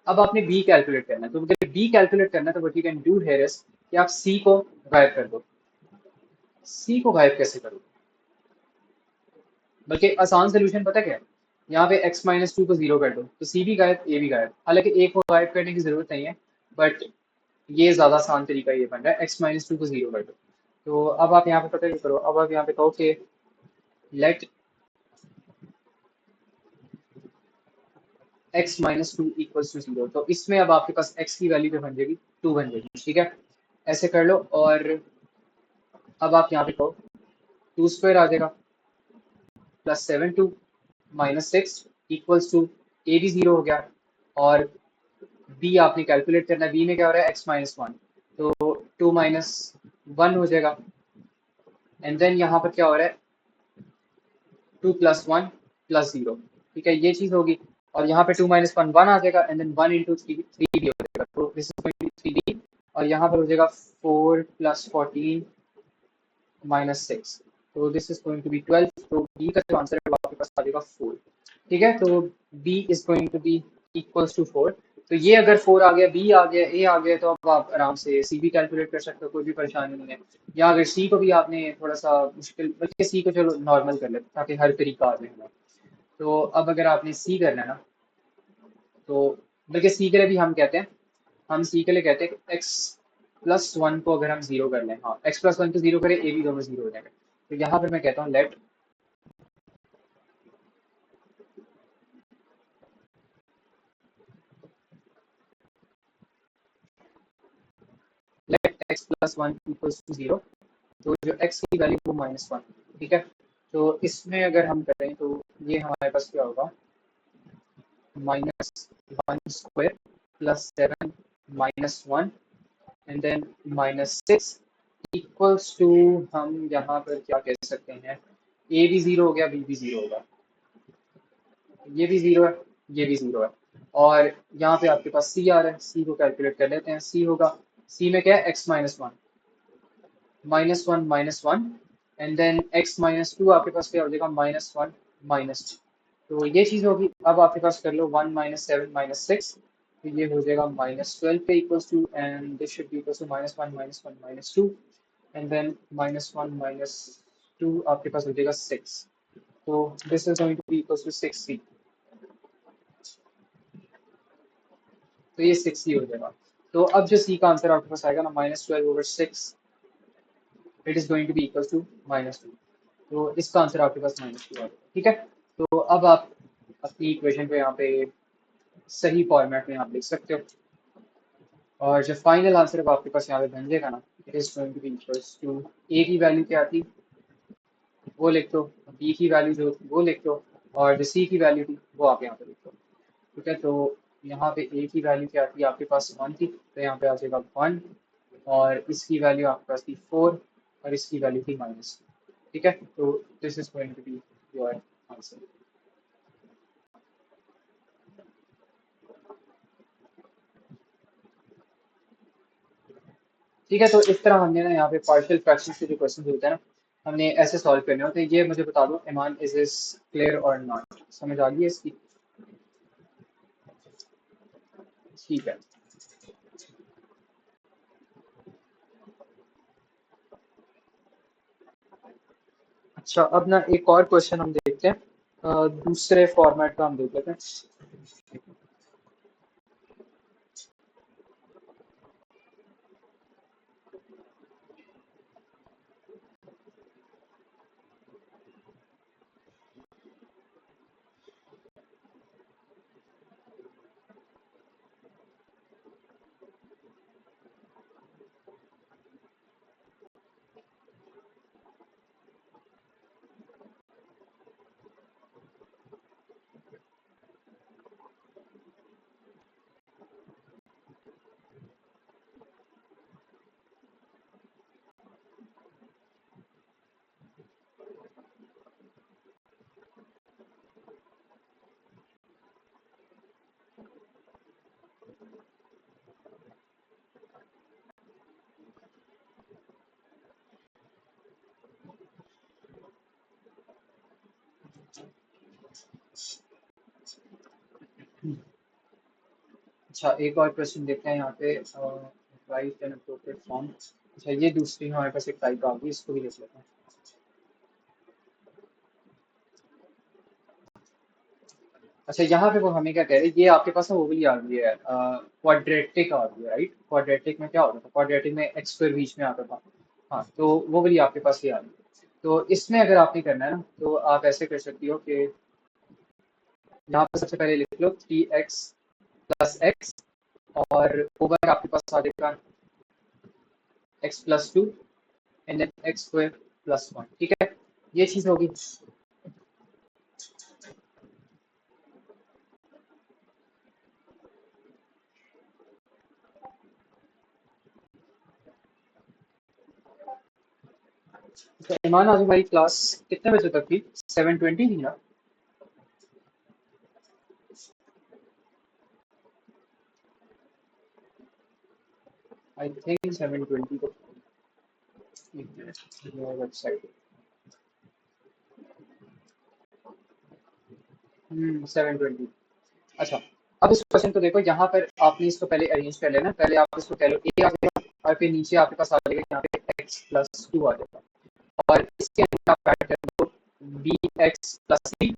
अब आपने b कैलकुलेट करना है, तो अगर b कैलकुलेट करना है तो what you can do here is कि आप c को गायब कर दो। c को गायब कैसे करोगे, बल्कि आसान सोल्यूशन पता क्या है, यहाँ पे x-2 को जीरो कर दो, तो c भी गायब, a भी गायब। हालांकि a को गायब करने की जरूरत नहीं है, बट ये ज्यादा आसान तरीका ये बन रहा है, x-2 को जीरो कर दो। तो अब आप यहाँ पे पता क्या करो, अब आप यहाँ पे कहो कि late x-2 equals to zero, तो इसमें अब आपके पास x की वैल्यू क्या बन जाएगी, 2 बन जाएगी। ठीक है, ऐसे कर लो। और अब आप यहाँ पे कहो 2² आ जाएगा +7 - 6 इक्वल्स टू a भी जीरो हो गया, और b आपने कैलकुलेट करना है, b में क्या हो रहा है x-1, तो 2 - 1 हो जाएगा, एंड देन यहाँ पर क्या हो रहा है 2 + 1 + 0। ठीक है, ये चीज होगी। और यहाँ पे 2 - 1 1 आ जाएगा, एंड देन 1 × 3 3 भी हो जाएगा, तो this is going to be 3b। और यहाँ पर हो जाएगा 4 + 14 - 6, तो this is going to be 12। तो b का जो आंसर है वो आपके पास आ जाएगा 4। ठीक है, तो b is going to be equals to 4। तो ये अगर 4 आ गया, b आ गया, a आ गया, तो अब आप आराम से c भी कैलकुलेट कर सकते हो, कोई भी परेशानी नहीं है। या अगर c को भी आपने थोड़ा सा मुश्किल, बल्कि c को चलो नॉर्मल कर लेते ताकि हर तरीका आ जाए हमें। तो अब अगर आपने c करना है ना, तो बल्कि c के लिए भी हम कहते हैं, हम c के लिए कहते हैं कि x+1 को अगर हम जीरो कर लें, हाँ x+1 को जीरो करें, a भी दोनों जीरो हो जाएंगे। तो यहाँ पर मैं कहता हूँ late x+1 equals to zero, तो जो x की वैल्यू वो -1। ठीक है, तो इसमें अगर हम करें तो ये हमारे पास क्या होगा, -1² + 7 - 1 एंड देन -6 इक्वल्स टू, हम यहाँ पर क्या कह सकते हैं, ए भी जीरो हो गया, बी भी जीरो होगा, ये भी जीरो है, ये भी जीरो है। और यहाँ पे आपके पास सी आ रहा है, सी को कैलकुलेट कर लेते हैं। सी होगा, सी में क्या है, x minus one, minus one, and then x minus two आपके पास क्या हो जाएगा, माइनस वन माइनस टू। तो ये चीज़ होगी। अब आपके पास कर लो one minus seven minus six, तो ये हो जाएगा माइनस ट्वेल्व पे equals to, and this should be equals to minus one minus two, and then minus one minus two आपके पास हो जाएगा सिक्स। तो this is going to be equals to six C. तो ये सिक्स ही हो जाएगा। तो अब जो सी का आंसर आपके पास आएगा ना, minus twelve over six, it is going to be equal to minus two. तो इसका आंसर आपके पास माइनस टू आ जाएगा। ठीक है, तो अब आप अपनी इक्वेशन को यहाँ पे सही फॉर्मेट में आप लिख सकते हो, और जो फाइनल आंसर अब आपके पास यहाँ पे बन जाएगा ना, it is going to be equals to, A की वैल्यू क्या थी वो लिख दो, बी की वैल्यू जो थी वो लिख दो, और जो सी की वैल्यू थी वो आप यहाँ पे लिख दो। ठीक है, तो यहाँ पे ए की वैल्यू क्या थी आपके पास, वन थी, तो यहाँ पे आ जाएगा वन, और इसकी वैल्यू आपके पास थी फोर, और इसकी वैल्यू थी माइनस। ठीक है, तो this is going to be your answer. ठीक है, तो इस तरह हमने ना यहाँ पे पार्शियल फ्रैक्शन के जो क्वेश्चन होते हैं ना, हमने ऐसे सॉल्व करने होते हैं। ये मुझे बता दो ईमान, इज दिस क्लियर और नॉट, समझ आ गई है इसकी? ठीक है। अच्छा, अब ना एक और क्वेश्चन हम देखते हैं, दूसरे फॉर्मेट का हम देख लेते हैं। अच्छा, एक और क्वेश्चन देखते हैं यहाँ पे, राइट एंड अप्रोप्रिएट फॉर्म। अच्छा, ये दूसरी हमारे पास एक टाइप आ गई, इसको भी देख लेते हैं। अच्छा, यहाँ पे वो हमें क्या कह रहे हैं, ये आपके पास ना वो वाली आ गई है, क्वाड्रेटिक आ गई है, राइट? क्वाड्रेटिक में क्या होता था, क्वाड्रेटिक में एक्स स्क्वायर बीच में आता था। हाँ, तो वो वाली आपके पास ये आ गई है। तो इसमें अगर आपने करना है ना, तो आप ऐसे कर सकती हो कि यहाँ पे सबसे पहले लिख लो थ्री एक्स प्लस एक्स, और ओवर आपके पास आ जाएगा x plus two, and then x square plus one. ठीक है, ये चीज होगी। तो ईमान, आज हमारी क्लास कितने बजे तक थी? 7:20 थी ना? आई थिंक 7:20 को। वेबसाइट, 7:20। अच्छा, अब इस क्वेश्चन को देखो, यहाँ पर आपने इसको पहले अरेंज कर लेना। पहले आप इसको कह लो ए आ जाएगा, और फिर नीचे आपके पास आ जाएगा यहाँ पे एक्स प्लस टू आ जाएगा, और इसके अंदर आप ऐड कर दो बी एक्स प्लस थ्री,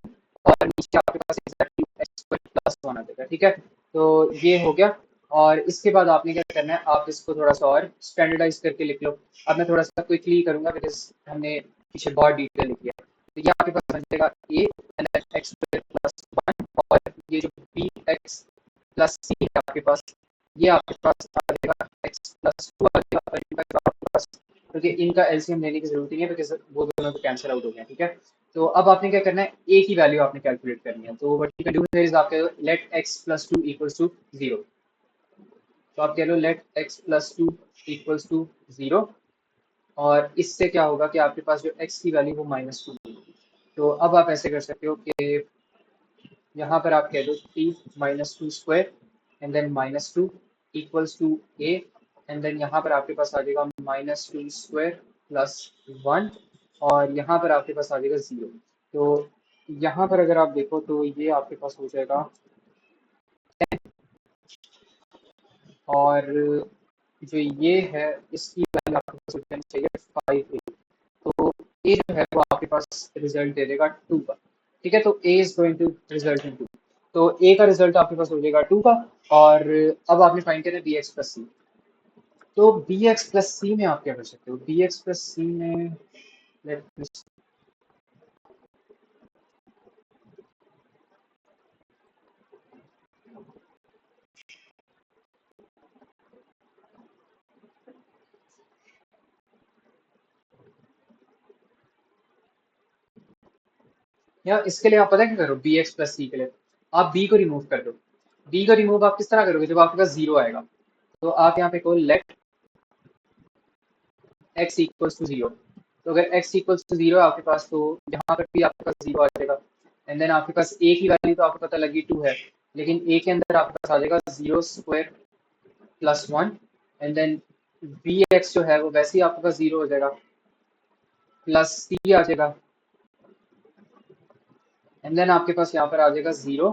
और नीचे आपके पास एग्जैक्टली एक्स प्लस वन आ जाएगा। ठीक है, तो ये हो गया। और इसके बाद आपने क्या करना है, आप इसको थोड़ा सा और स्टैंडर्डाइज करके लिख लो। अब मैं थोड़ा सा क्विकली करूंगा, बिकॉज हमने पीछे बहुत डिटेल लिखी है। तो ये आपके पास बन जाएगा ए एक्स प्लस वन, और ये जो बी एक्स प्लस सी है आपके पास, ये आपके पास आ जाएगा एक्स प्लस टू आ जाएगा, और इनका जो आपके पास, क्योंकि इनका एलसीएम लेने की जरूरत नहीं है, बिकॉज वो दोनों तो कैंसिल आउट हो गए। ठीक है, तो अब आपने क्या करना है, ए की वैल्यू आपने कैलकुलेट करनी है। तो what you can do is आपके let x plus two equals to zero. तो आप कह लो let x plus two equals to zero, और इससे क्या होगा कि आपके पास जो x की वैल्यू वो -2 होगी। तो अब आप ऐसे कर सकते हो कि यहाँ पर आप कह दो t -2 square and then -2 equals to a and then यहाँ पर आपके पास आ जाएगा -2 स्क्वायर प्लस 1 और यहाँ पर आपके पास आ जाएगा 0। तो यहाँ पर अगर आप देखो तो ये आपके पास हो जाएगा और जो ये है इसकी वैल्यू आपके पास हो जानी चाहिए 5a। तो ए जो है वो आपके पास रिजल्ट दे देगा 2 का। ठीक है, तो A is going to result in 2। तो ए का रिजल्ट आपके पास हो जाएगा 2 का। और अब आपने फाइंड करना है बी एक्स प्लस सी। तो बी एक्स प्लस सी में आप क्या कर सकते हो, बी एक्स प्लस सी में let me see। या इसके लिए आप पता है क्या करो, बी एक्स प्लस सी के लिए आप बी को रिमूव कर दो। बी को रिमूव आप किस तरह करोगे, जब आपके पास जीरो आएगा तो आप यहाँ पे कहो let x equals to zero. तो अगर एक्स इक्वल्स टू जीरो है आपके पास तो यहाँ पर भी आपके पास जीरो आ जाएगा। एंड देन आपके पास ए की वैल्यू तो आपको पता लगी 2 है, लेकिन ए के अंदर आपके पास आ जाएगा 0 square plus 1 and then b x जो है वो वैसे ही आपके पास 0 हो जाएगा प्लस सी आ जाएगा एंड देन आपके पास यहाँ पर आ जाएगा 0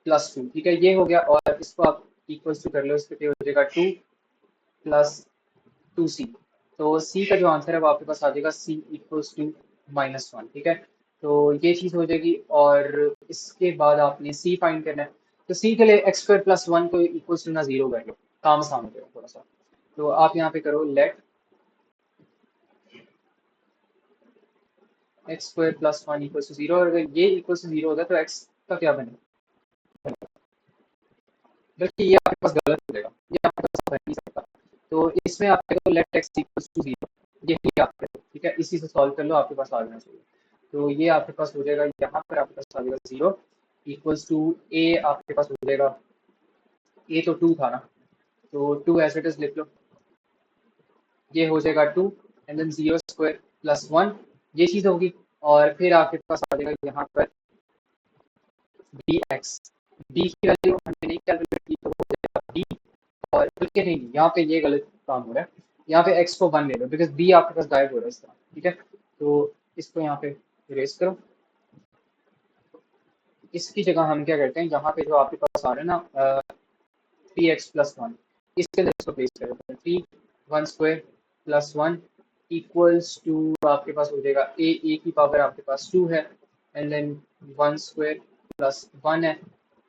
प्लस 2। ठीक है, ये हो गया और इसको आप इक्वल्स टू कर लो, इसके हो जाएगा 2 प्लस 2c। तो c का जो आंसर है वो आपके पास आ जाएगा c इक्वल्स टू -1। ठीक है, तो ये चीज़ हो जाएगी और इसके बाद आपने c फाइंड करना है। तो c के लिए x स्क्वायर प्लस 1 को इक्वल्स टू ना 0 कर लो, काम आसान हो जाएगा थोड़ा सा। तो आप यहाँ पे करो let x square plus 1 equals to 0 और अगर ये इक्वल्स टू 0 होता है तो x का क्या बनेगा, बल्कि ये आपके पास गलत हो जाएगा, ये आपके पास बन नहीं सकता। तो इसमें आप करो लेट एक्स इक्वल्स टू 0, ये आप करो। ठीक है, इसी से सॉल्व कर लो, आपके पास आ जाना चाहिए। तो ये आपके पास हो जाएगा, यहाँ पर आपके पास आ जाएगा 0 इक्वल्स टू ए आपके पास हो जाएगा, ए तो 2 था ना, तो 2 एज इट इज लिख लो, ये हो जाएगा 2 एंड देन 0 स्क्वायर प्लस 1 ये चीज़ होगी। और फिर आपके पास आ जाएगा यहाँ पर डी एक्स, डी की वैल्यू हमने नहीं कैलकुलेट की तो हो जाएगा डी, और बल्कि नहीं यहाँ पे ये गलत काम हो रहा है, यहाँ पे x को 1 ले लो बिकॉज b आपके पास गायब हो रहा है इस तरह। ठीक है, तो इसको यहाँ पे इरेज करो। इसकी जगह हम क्या करते हैं, यहाँ पे जो आपके पास आ रहा है ना 3x प्लस 1, इसके अंदर इसको प्लेस करें। 3 1 स्क्वायर प्लस 1 इक्वल्स टू आपके पास हो जाएगा ए की पावर आपके पास 2 है एंड देन 1 स्क्वायर प्लस 1 है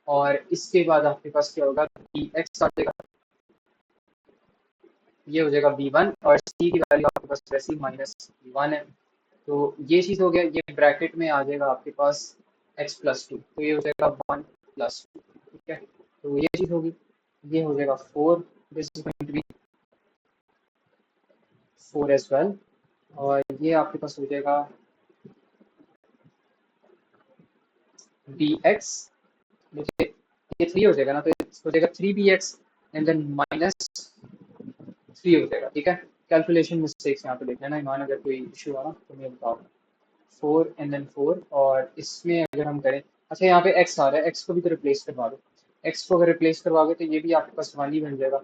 और इसके बाद आपके पास क्या होगा, बी एक्स आ जाएगा, ये हो जाएगा b1 और c की वैल्यू आपके पास वैसे ही -1 है। तो ये चीज़ हो गया, ये ब्रैकेट में आ जाएगा आपके पास x प्लस 2, तो ये हो जाएगा 1 प्लस 2। ठीक है, तो ये चीज़ होगी, ये हो जाएगा 4, this is going to be 4 as well. और ये आपके पास हो जाएगा dx, देखिए ये 3 हो जाएगा ना, तो हो जाएगा 3bx एंड देन -3 हो जाएगा। ठीक है, कैलकुलेशन मिस्टेक्स यहाँ पे देख लेना ईमान, अगर कोई इशू आ ना तो मैं बताओ। 4 एंड देन 4 और इसमें अगर हम करें, अच्छा यहाँ पे x आ रहा है, x को भी तो रिप्लेस करवा दो। x को अगर रिप्लेस करवाओगे तो ये भी आपके पास 1 ही बन जाएगा।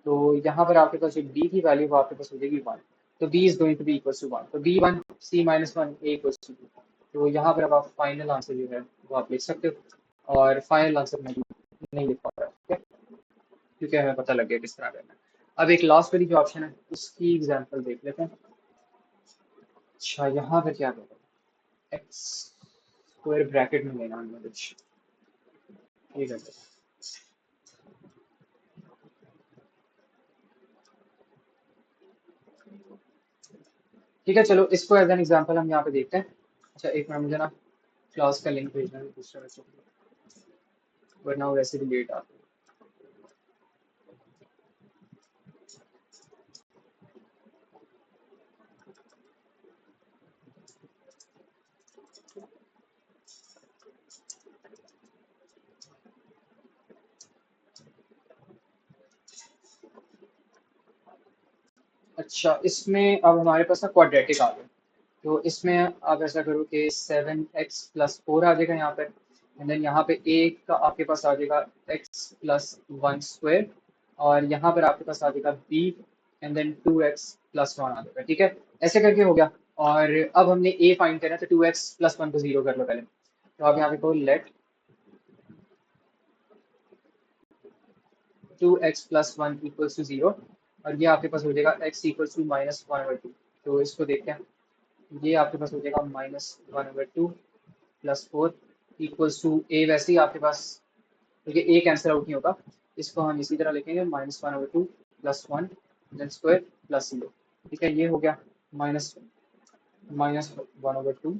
तो यहाँ पर आपके पास जो b की वैल्यू वो आपके पास हो जाएगी 1, तो b is going to be equals to 1, तो b1 c-1 a equals to 2। तो यहाँ पर अब आप फाइनल आंसर जो है वो आप लिख सकते हो और फाइनल आंसर मैं नहीं लिख पा रहा। ठीक है, क्योंकि हमें पता लग गया किस तरह करना है। अब एक लास्ट वाली जो ऑप्शन है उसकी एग्जांपल देख लेते हैं। अच्छा यहाँ पर क्या करें, एक्स स्क्वायर ब्रैकेट में लेना है कुछ, ठीक है। ठीक है, चलो इसको एज एन एग्जांपल हम यहाँ पे देखते हैं। अच्छा एक मिनट, मुझे ना क्लास का लिंक भेजना है दूसरे बच्चों को, वरना वो वैसे भी लेट आते हैं। अच्छा, इसमें अब हमारे पास ना क्वाड्रेटिक आ गया। तो इसमें आप ऐसा करो कि 7x+4 आ जाएगा यहाँ पर। एंड देन यहाँ पे a का आपके पास आ जाएगा x+1 स्क्वायर। और यहाँ पर आपके पास आ जाएगा b। एंड देन 2x+1 आ जाएगा, ठीक है। ऐसे करके हो गया। और अब हमने a फाइंड करना है, तो 2x+1 को जीरो कर लो पहले। तो आप यहाँ पे कहो लेट 2x+1 = 0। और ये आपके पास हो जाएगा x = -1/2। तो इसको देखते हैं। ये आपके पास हो जाएगा -1/2 +4 इक्वल्स टू ए। वैसे ही आपके पास, क्योंकि ए कैंसिल आउट नहीं होगा, इसको हम इसी तरह लिखेंगे -1/2 +1 देन स्क्वायर +0। ठीक है, ये हो गया माइनस -1/2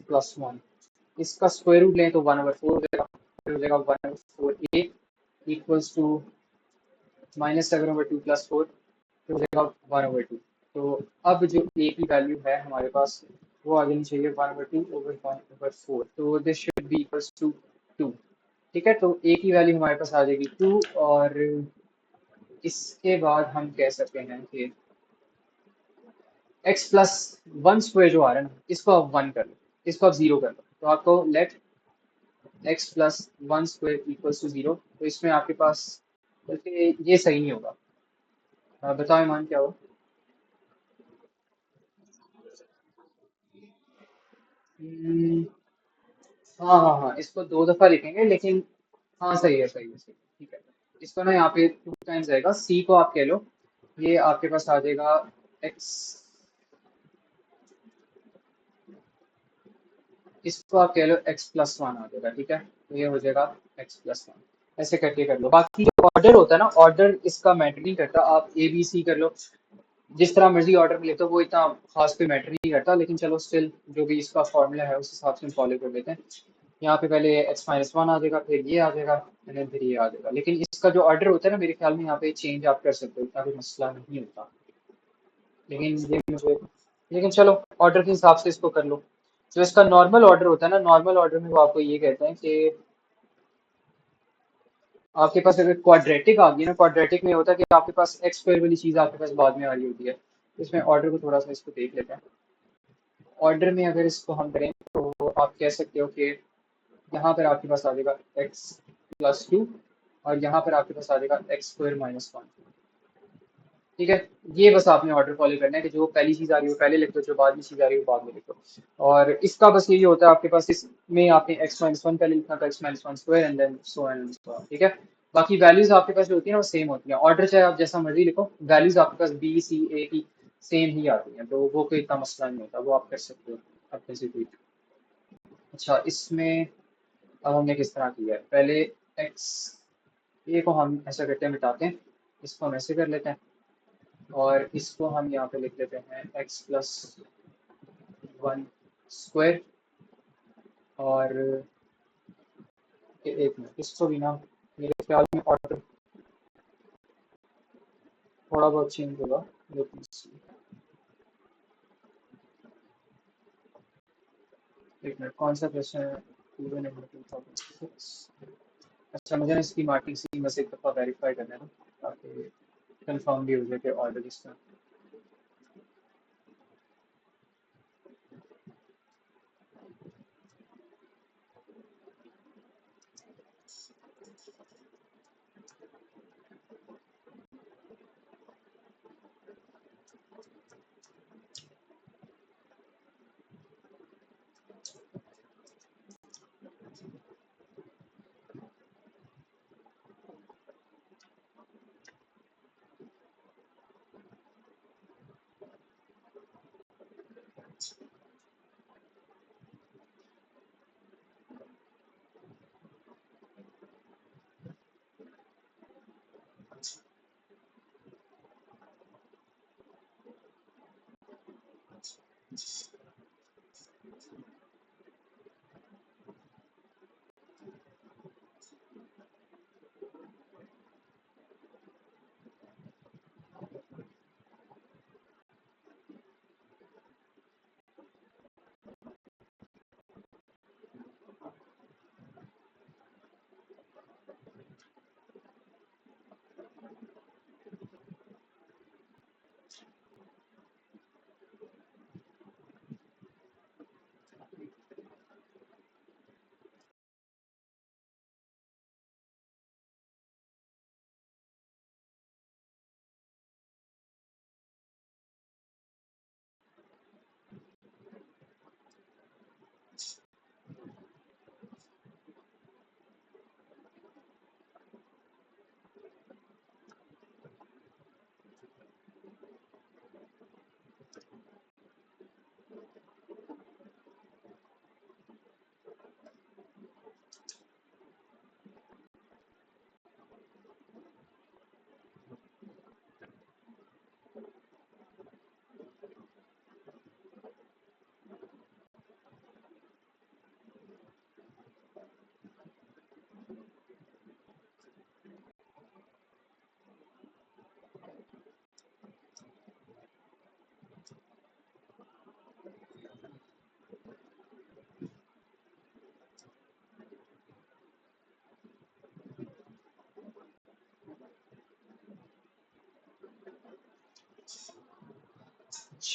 +1। इसका स्क्वायर रूट लें तो 1/4 हो जाएगा। फिर हो जाएगा 1/4 ए इक्वल्स टू -7/2 +4 हो जाएगा 1/2। तो अब जो ए की वैल्यू है हमारे पास, वो आ जानी चाहिए 1/2/1/4। तो this should be equals to 2। ठीक है, तो ए की वैल्यू हमारे पास आ जाएगी 2। और इसके बाद हम कह सकते हैं कि x+1 स्क्वायर जो आ रहा है ना, इसको आप 1 कर लो, इसको आप 0 कर लो। तो आपको late x+1 square equals to 0। तो इसमें आपके पास, बल्कि ये सही नहीं होगा। बताओ ईमान क्या हो। हम्म, हाँ हाँ हाँ, इसको दो दफा लिखेंगे लेकिन, हाँ सही है सही है सही है, ठीक है। इसको ना यहाँ पे 2 टाइम्स आएगा, सी को आप कह लो, ये आपके पास आ जाएगा एक्स, इसको आप कह लो x+1 आ जाएगा, ठीक है। तो ये हो जाएगा x+1। ऐसे करके कर लो। बाकी जो ऑर्डर होता है ना, ऑर्डर इसका मैटर नहीं करता। आप ए बी सी कर लो, जिस तरह मर्जी ऑर्डर में लेते हो, वो इतना खास कोई मैटर नहीं करता। लेकिन चलो स्टिल, जो भी इसका फॉर्मूला है उस हिसाब से हम फॉलो कर लेते हैं। यहाँ पे पहले x-1 आ जाएगा, फिर ये आ जाएगा, and then फिर ये आ जाएगा। लेकिन इसका जो ऑर्डर होता है ना, मेरे ख्याल में यहाँ पे चेंज आप कर सकते हो, इतना कोई मसला नहीं होता। लेकिन ये मुझे, लेकिन चलो ऑर्डर के हिसाब से इसको कर लो। जो इसका नॉर्मल ऑर्डर होता है ना, नॉर्मल ऑर्डर में वो आपको ये कहते हैं कि आपके पास अगर क्वाड्रेटिक आ गई ना, क्वाड्रेटिक में होता है कि आपके पास एक्स स्क्वायर वाली चीज़ आपके पास बाद में आ रही होती है। इसमें ऑर्डर को थोड़ा सा इसको देख लेते हैं। ऑर्डर में अगर इसको हम करें तो आप कह सकते हो कि यहाँ पर आपके पास आ जाएगा x+2। और यहाँ पर आपके पास आ जाएगा x² - 1। ठीक है, ये बस आपने ऑर्डर फॉलो करना है कि जो पहली चीज़ आ रही है वो पहले लिख दो, जो बाद में चीज़ आ रही है वो बाद में लिखो। और इसका बस यही होता है आपके पास, इसमें आपने x-1 पहले लिखना था, x-1 square and then so and so on, ठीक है। बाकी वैल्यूज आपके पास जो होती है ना वो सेम होती हैं। ऑर्डर चाहे आप जैसा मर्जी लिखो, वैल्यूज आपके पास बी सी ए की सेम ही आती हैं। तो वो कोई इतना मसला नहीं होता, वो आप कर सकते हो अपने से कोई। अच्छा, इसमें अब हमने किस तरह किया है, पहले एक्स, ए को हम ऐसा करते हैं मिटाते हैं, इसको हम ऐसे कर लेते हैं। और इसको हम यहाँ पे लिख लेते हैं x+1 स्क्वायर। और एक मिनट, इसको भी ना मेरे ख्याल में ऑर्डर थोड़ा बहुत चेंज होगा, लेकिन एक मिनट, कौन सा क्वेश्चन है। Even in 2006। अच्छा, मुझे ना इसकी मार्किंग सी बस एक दफ़ा वेरीफाई करना है ना, ताकि कंफर्म भी हो जाए कि ऑर्डर इसका।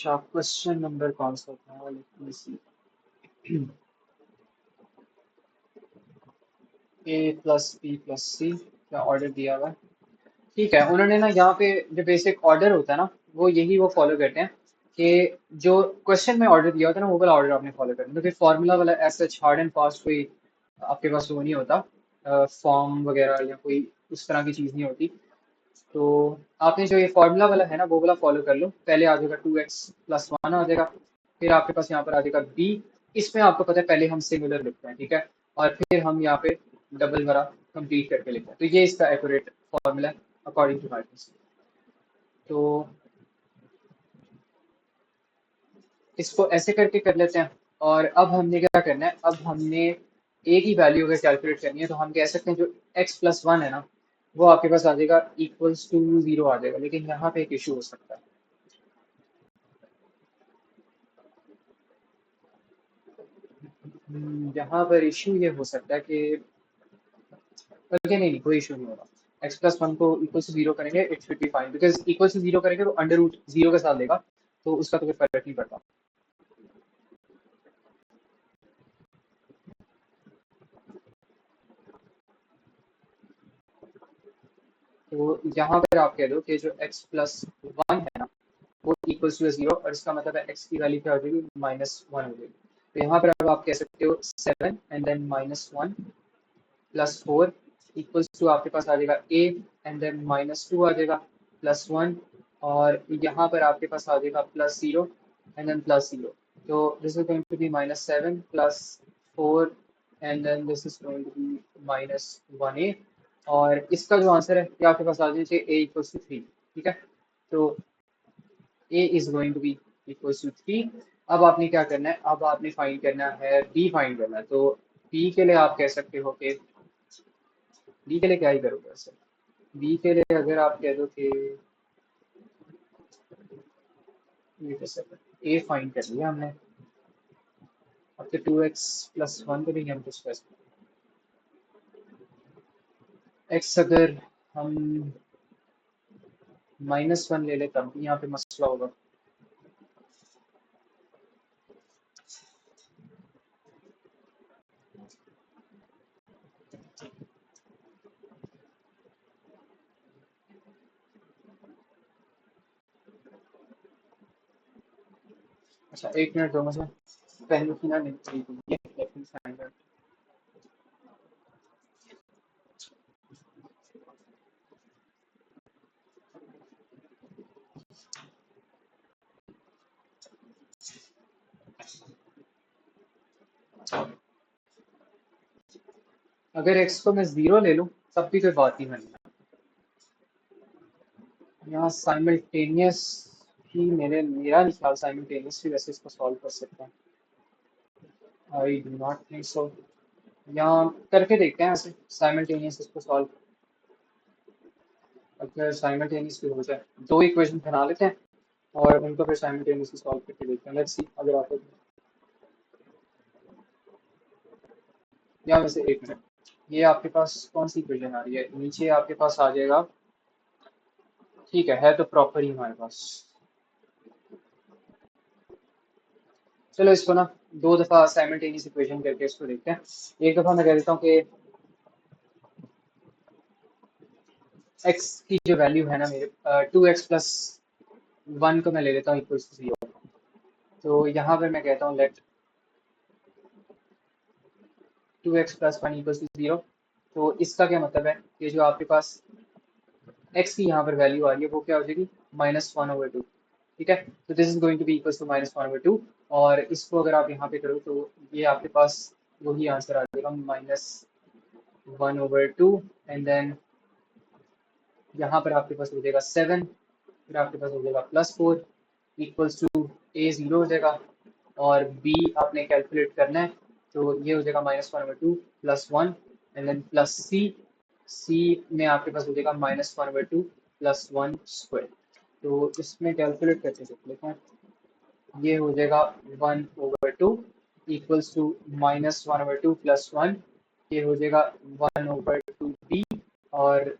अच्छा, क्वेश्चन नंबर कौन सा था? लेट मी सी। ए प्लस बी प्लस सी का ऑर्डर दिया हुआ है। ठीक है, उन्होंने ना यहाँ पे जो बेसिक ऑर्डर होता है ना, वो फॉलो करते हैं कि जो क्वेश्चन में ऑर्डर दिया होता है ना, वो वाला ऑर्डर आपने फॉलो करना है। तो फिर फॉर्मूला वाला ऐसा हार्ड एंड फास्ट कोई आपके पास वो नहीं होता, फॉर्म वगैरह या कोई उस तरह की चीज़ नहीं होती। तो आपने जो ये फॉर्मूला वाला है ना, वो वाला फॉलो कर लो। पहले आ जाएगा 2x+1 आ जाएगा। फिर आपके पास यहाँ पर आ जाएगा b। इसमें आपको पता है पहले हम सिंगुलर लिखते हैं, ठीक है, और फिर हम यहाँ पे डबल वाला कंप्लीट करके लिखते हैं। तो ये इसका एक्यूरेट फॉर्मूला है अकॉर्डिंग टू माई। तो इसको ऐसे करके कर लेते हैं। और अब हमने क्या करना है, अब हमने a की वैल्यू अगर कैलकुलेट करनी है तो हम कह सकते हैं जो x+1 है ना, वो आपके पास आ जाएगा इक्वल्स टू 0 आ जाएगा। लेकिन यहाँ पे एक इशू हो सकता है। यहाँ पर इशू ये हो सकता है कि बल्कि नहीं, कोई इशू नहीं होगा। x+1 को इक्वल टू 0 करेंगे, it should be fine, because equal to 0 करेंगे तो अंडर रूट 0 के साथ लेगा, तो उसका तो कोई फर्क नहीं पड़ता। तो यहाँ पर आप कह दो कि जो x+1 है ना, वो इक्वल्स टू 0, और इसका मतलब है x की वैल्यू क्या हो जाएगी, -1 हो जाएगी। तो यहाँ पर अब आप कह सकते हो 7 एंड देन -1 +4 इक्वल्स टू आपके पास आ जाएगा a एंड देन -2 आ जाएगा +1, और यहाँ पर आपके पास आ जाएगा +0 एंड देन +0। तो this is going to be -7 +4 and then this is going to be -1a। और इसका जो आंसर है ये आपके पास आ जाना चाहिए a इक्वल्स टू 3। ठीक है, तो a is going to be equals to 3। अब आपने क्या करना है, अब आपने फाइंड करना है b फाइंड करना है। तो b के लिए आप कह सकते हो कि b के लिए क्या ही करोगे वैसे। b के लिए अगर आप कह दो कि ये कैसे, a फाइंड कर लिया हमने, अब तो 2x+1 करेंगे हम कुछ वैसे। x अगर हम -1 ले ले तब भी यहाँ पे मसला होगा। अच्छा, 1 मिनट दो मुझे, पहले की ना नहीं थी ये, लेकिन फाइंड कर। अगर x को मैं 0 ले लूँ तब भी कोई बात नहीं बनी। यहाँ साइमल्टेनियस ही मेरा नहीं ख्याल साइमल्टेनियसली वैसे इसको सॉल्व कर सकते हैं। I do not think so. यहाँ करके देखते हैं ऐसे साइमल्टेनियस इसको सॉल्व। अगर साइमल्टेनियसली हो जाए, दो इक्वेशन बना लेते हैं और उनको फिर साइमल्टेनियसली सॉल्व करके देखते हैं। लेट्स सी अगर आता है। यहाँ वैसे 1 मिनट, ये आपके पास कौन सी इक्वेशन आ रही है, नीचे आपके पास आ जाएगा। ठीक है तो प्रॉपर ही हमारे पास। चलो इसको ना दो दफा साइमल्टेनियस इक्वेशन करके इसको देखते हैं। एक दफा मैं कह देता हूँ कि x की जो वैल्यू है ना मेरे, 2x+1 को मैं ले लेता हूँ इक्वल टू 0। तो यहाँ पर मैं कहता हूँ लेट 2x+1 इक्वल टू 0। तो इसका क्या मतलब है कि जो आपके पास x की यहाँ पर वैल्यू आ रही है वो क्या हो जाएगी, -1/2। ठीक है, तो this is going to be equal to -1/2। और इसको अगर आप यहाँ पे करो तो ये आपके पास वही आंसर आ जाएगा, -1/2 एंड देन यहाँ पर आपके पास हो जाएगा 7, फिर आपके पास हो जाएगा +4 इक्वल्स टू a 0 हो जाएगा, और b आपने कैलकुलेट करना है। तो ये हो जाएगा -1/2 +1 एंड देन प्लस c में आपके पास हो जाएगा -1/2 +1 स्क्वायर। तो इसमें कैलकुलेट करके देख लेते हैं। ये हो जाएगा 1/2 इक्वल्स टू -1/2 +1, ये हो जाएगा 1/2b, और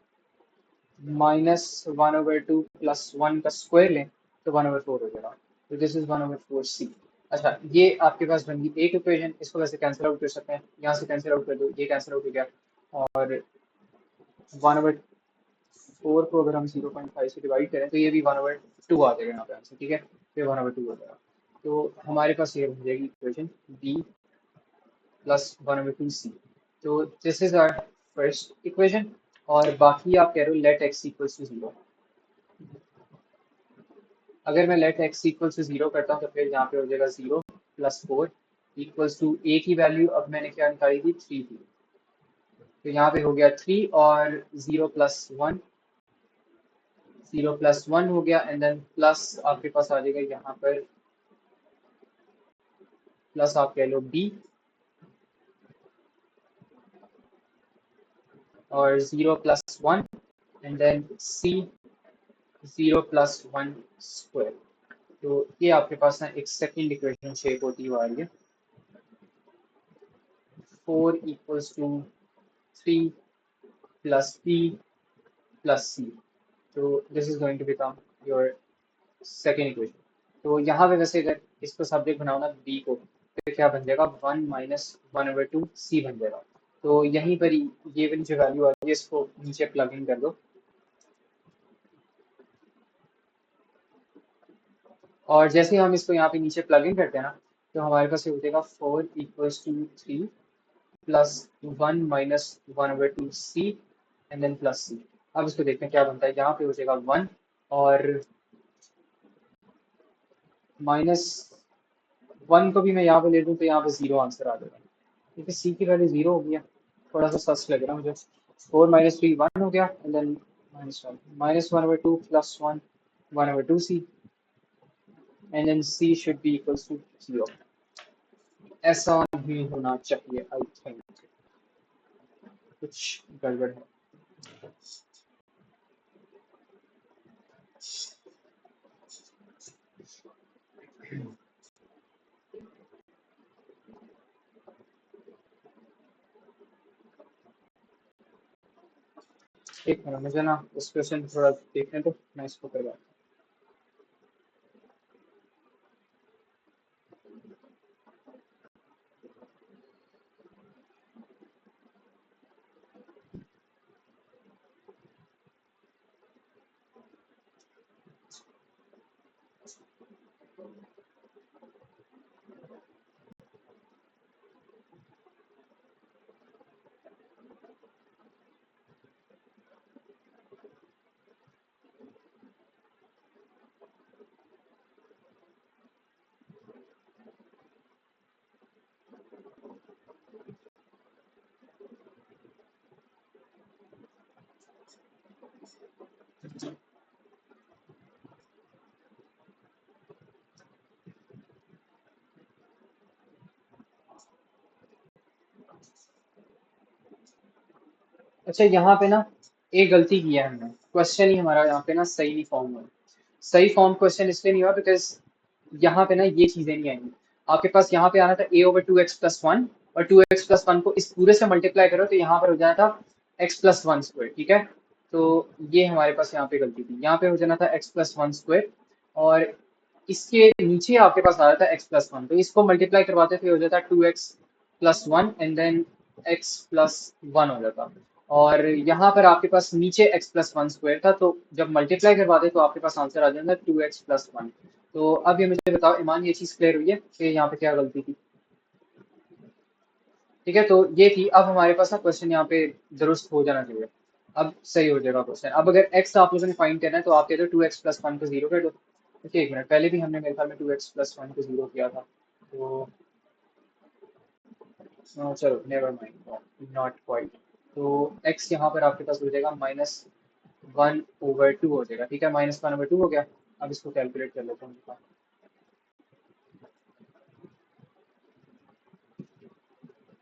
-1/2 +1 का स्क्वायर लें तो 1/4 हो जाएगा। तो दिस इज 1/4c। अच्छा, ये आपके पास बन गई एक इक्वेशन। इसको वैसे कैंसिल आउट कर सकते हैं, यहाँ से कैंसिल आउट कर दो, ये कैंसिल आउट हो गया। और 1/4 को अगर हम 0.5 से डिवाइड करें तो ये भी 1/2 आ जाएगा यहाँ पे आंसर, ठीक है। तो ये 1/2 हो जाएगा। तो हमारे पास ये बन जाएगी इक्वेशन b प्लस 1/2c। तो this is our first equation. और बाकी आप कह रहे हो लेट x इक्वल्स टू 0। अगर मैं लेट x इक्वल्स टू 0 करता हूँ तो फिर यहाँ पे हो जाएगा 0 प्लस 4 इक्वल्स टू a की वैल्यू अब मैंने क्या निकाली थी, 3 थी। तो यहाँ पे हो गया 3 और 0 प्लस 1, 0 प्लस 1 हो गया। एंड देन प्लस आपके पास आ जाएगा यहाँ पर, प्लस आप कह लो b और 0 plus 1 and then c 0 plus 1 square. तो ये आपके पास ना एक सेकेंड इक्वेशन शेप होती हुई आ रही है। 4 equals to 3 plus p plus c। तो this is going to become your second equation. तो यहाँ पे वैसे अगर इसको सब्जेक्ट बनाओ ना b को, तो क्या बन जाएगा, 1 माइनस 1/2c बन जाएगा। तो यहीं पर ही ये वाली जो वैल्यू आ रही है इसको नीचे प्लग इन कर दो। और जैसे हम इसको यहाँ पे नीचे प्लग इन करते हैं ना, तो हमारे पास ये हो जाएगा 4 equals to 3 plus 1 minus 1/2c and then plus c। अब इसको देखते हैं क्या बनता है। यहाँ पे हो जाएगा 1 और माइनस 1 को भी मैं यहाँ पे ले लूँ तो यहाँ पे 0 आंसर आ जाएगा, क्योंकि c की वैल्यू 0 हो गया। थोड़ा सा सच लग रहा है मुझे। 4 माइनस 3 1 हो गया and then -1 -1/2 plus 1 1/2c and then c should be equals to 0। ऐसा नहीं होना चाहिए, आई थिंक कुछ गड़बड़ है। एक मिनट, मुझे ना इस क्वेश्चन थोड़ा देखने दो, मैं इसको करवा। अच्छा, यहाँ पे ना एक गलती की है हमने। क्वेश्चन ही हमारा यहाँ पे ना सही नहीं फॉर्म हुआ। सही फॉर्म क्वेश्चन इसलिए नहीं हुआ बिकॉज यहाँ पे ना ये चीजें नहीं आएंगी। आपके पास यहाँ पे आना था a/2x+1 और 2x+1 को इस पूरे से मल्टीप्लाई करो तो यहाँ पर हो जाना था x+1 स्क्वायर, ठीक है। तो ये हमारे पास यहाँ पे गलती थी, यहाँ पे हो जाना था x+1 स्क्वायर और इसके नीचे आपके पास आ रहा था x+1, तो इसको मल्टीप्लाई करवाते थे हो जाता 2x+1 एंड देन x+1 हो जाता। और यहाँ पर आपके पास नीचे x+1 स्क्वायर था, तो जब मल्टीप्लाई करवाते तो आपके पास आंसर आ जाता 2x+1। तो अब ये मुझे बताओ ईमान, ये चीज क्लियर हुई है कि यहाँ पे क्या गलती थी? ठीक है, तो ये थी। अब हमारे पास ना क्वेश्चन यहाँ पे दुरुस्त हो जाना चाहिए। अब सही हो जाएगा क्वेश्चन। अब अगर x आप लोगों ने फाइंड करना है तो आप कहते हो 2x+1 को 0 कर दो। ओके, एक मिनट, पहले भी हमने मेरे ख्याल में 2x+1 को 0 किया था। तो चलो नेवर माइंड, नॉट क्वाइट। तो x यहाँ पर आपके पास हो जाएगा -1/2 हो जाएगा, ठीक है। -1/2 हो गया। अब इसको कैलकुलेट कर लेते हैं।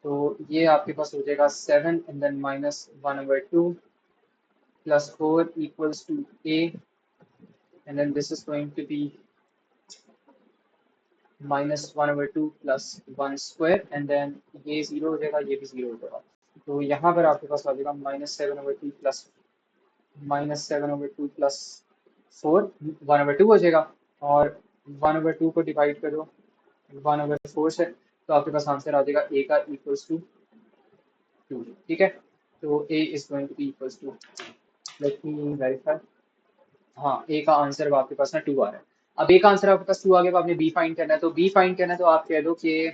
तो ये आपके पास हो जाएगा 7 and then -1/2 plus 4 equals to a and then this is going to be -1/2 plus 1 square and then ये 0 हो जाएगा, ये भी 0 हो जाएगा। तो यहाँ पर आपके पास आ जाएगा -7/2 प्लस 4 1/2 हो जाएगा। और 1/2 को डिवाइड करो 1/4 से, तो आपके पास आंसर आ जाएगा ए का इक्वल्स टू 2। ठीक है, तो A is going to be equals to, let me verify. हाँ, ए का आंसर आपके पास ना 2 आ रहा है। अब ए का आंसर आपके पास 2 आ गया, अब आपने बी फाइंड करना है, तो बी फाइंड करना है तो आप कह दो कि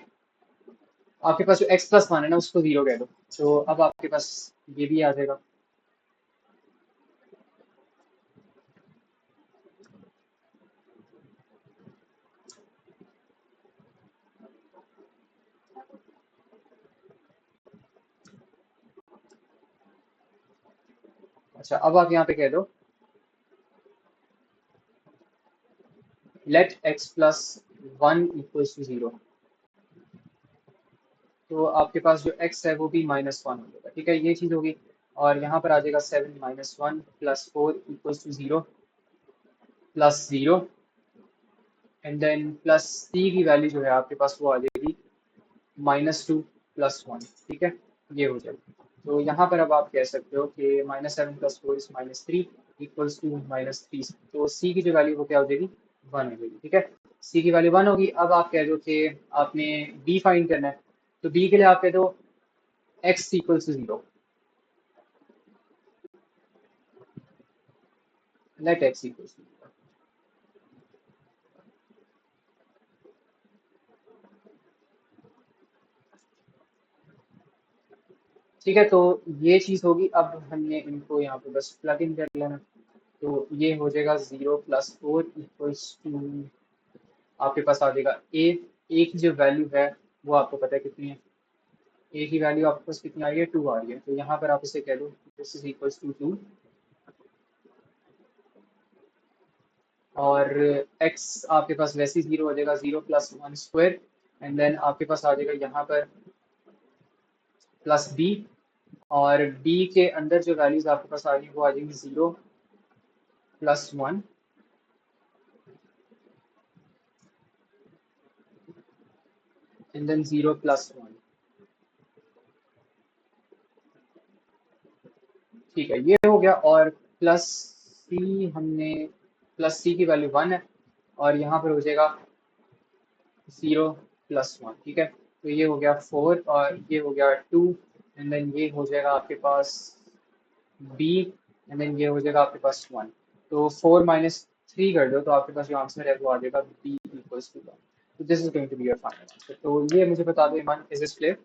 आपके पास जो x+1 है ना उसको 0 कह दो, तो अब आपके पास ये भी आ जाएगा। अच्छा, अब आप यहाँ पे कह दो लेट x+1 इक्वल्स टू 0, तो आपके पास जो x है वो भी -1 हो जाएगा। ठीक है, ये चीज़ होगी। और यहाँ पर आ जाएगा 7 - 1 + 4 equals to 0 + 0, and then plus c की वैल्यू जो है आपके पास वो आ जाएगी -2 + 1। ठीक है, ये हो जाएगा। तो यहाँ पर अब आप कह सकते हो कि -7 + 4 इज -3 इक्वल्स टू -3, तो c की जो वैल्यू वो क्या हो जाएगी, 1 हो जाएगी। ठीक है, c की वैल्यू 1 होगी। अब आप कह दो कि आपने b फाइंड करना है, तो b के लिए आप कह दो x equals to 0, let x equals to 0। ठीक है, तो ये चीज़ होगी। अब हमने इनको यहाँ पे बस प्लग इन कर लेना, तो ये हो जाएगा 0 + 4 इक्वल्स टू, आपके पास आ जाएगा ए की जो वैल्यू है वो आपको पता है कितनी है, ए की वैल्यू आपके पास कितनी आ रही है, 2 आ रही है, तो यहाँ पर आप इसे कह दो दिस इज इक्वल्स टू 2, और x आपके पास वैसे ही 0 हो जाएगा, 0 + 1 स्क्वायर, एंड देन आपके पास आ जाएगा यहाँ पर प्लस b, और b के अंदर जो वैल्यूज आपके पास आ रही है वो आ जाएंगी 0 + 1 एंड देन 0 + 1। ठीक है, ये हो गया। और प्लस सी की वैल्यू 1 है, और यहाँ पर हो जाएगा 0 + 1। ठीक है, तो ये हो गया 4 और ये हो गया 2, एंड देन ये हो जाएगा आपके पास b, एंड देन ये हो जाएगा आपके पास 1, तो 4 - 3 कर दो, तो आपके पास जो आंसर है वो आ जाएगा b इक्वल्स टू 1। तो this is going to be your final answer. तो ये मुझे बता दो ईमान, इज दिस क्लियर?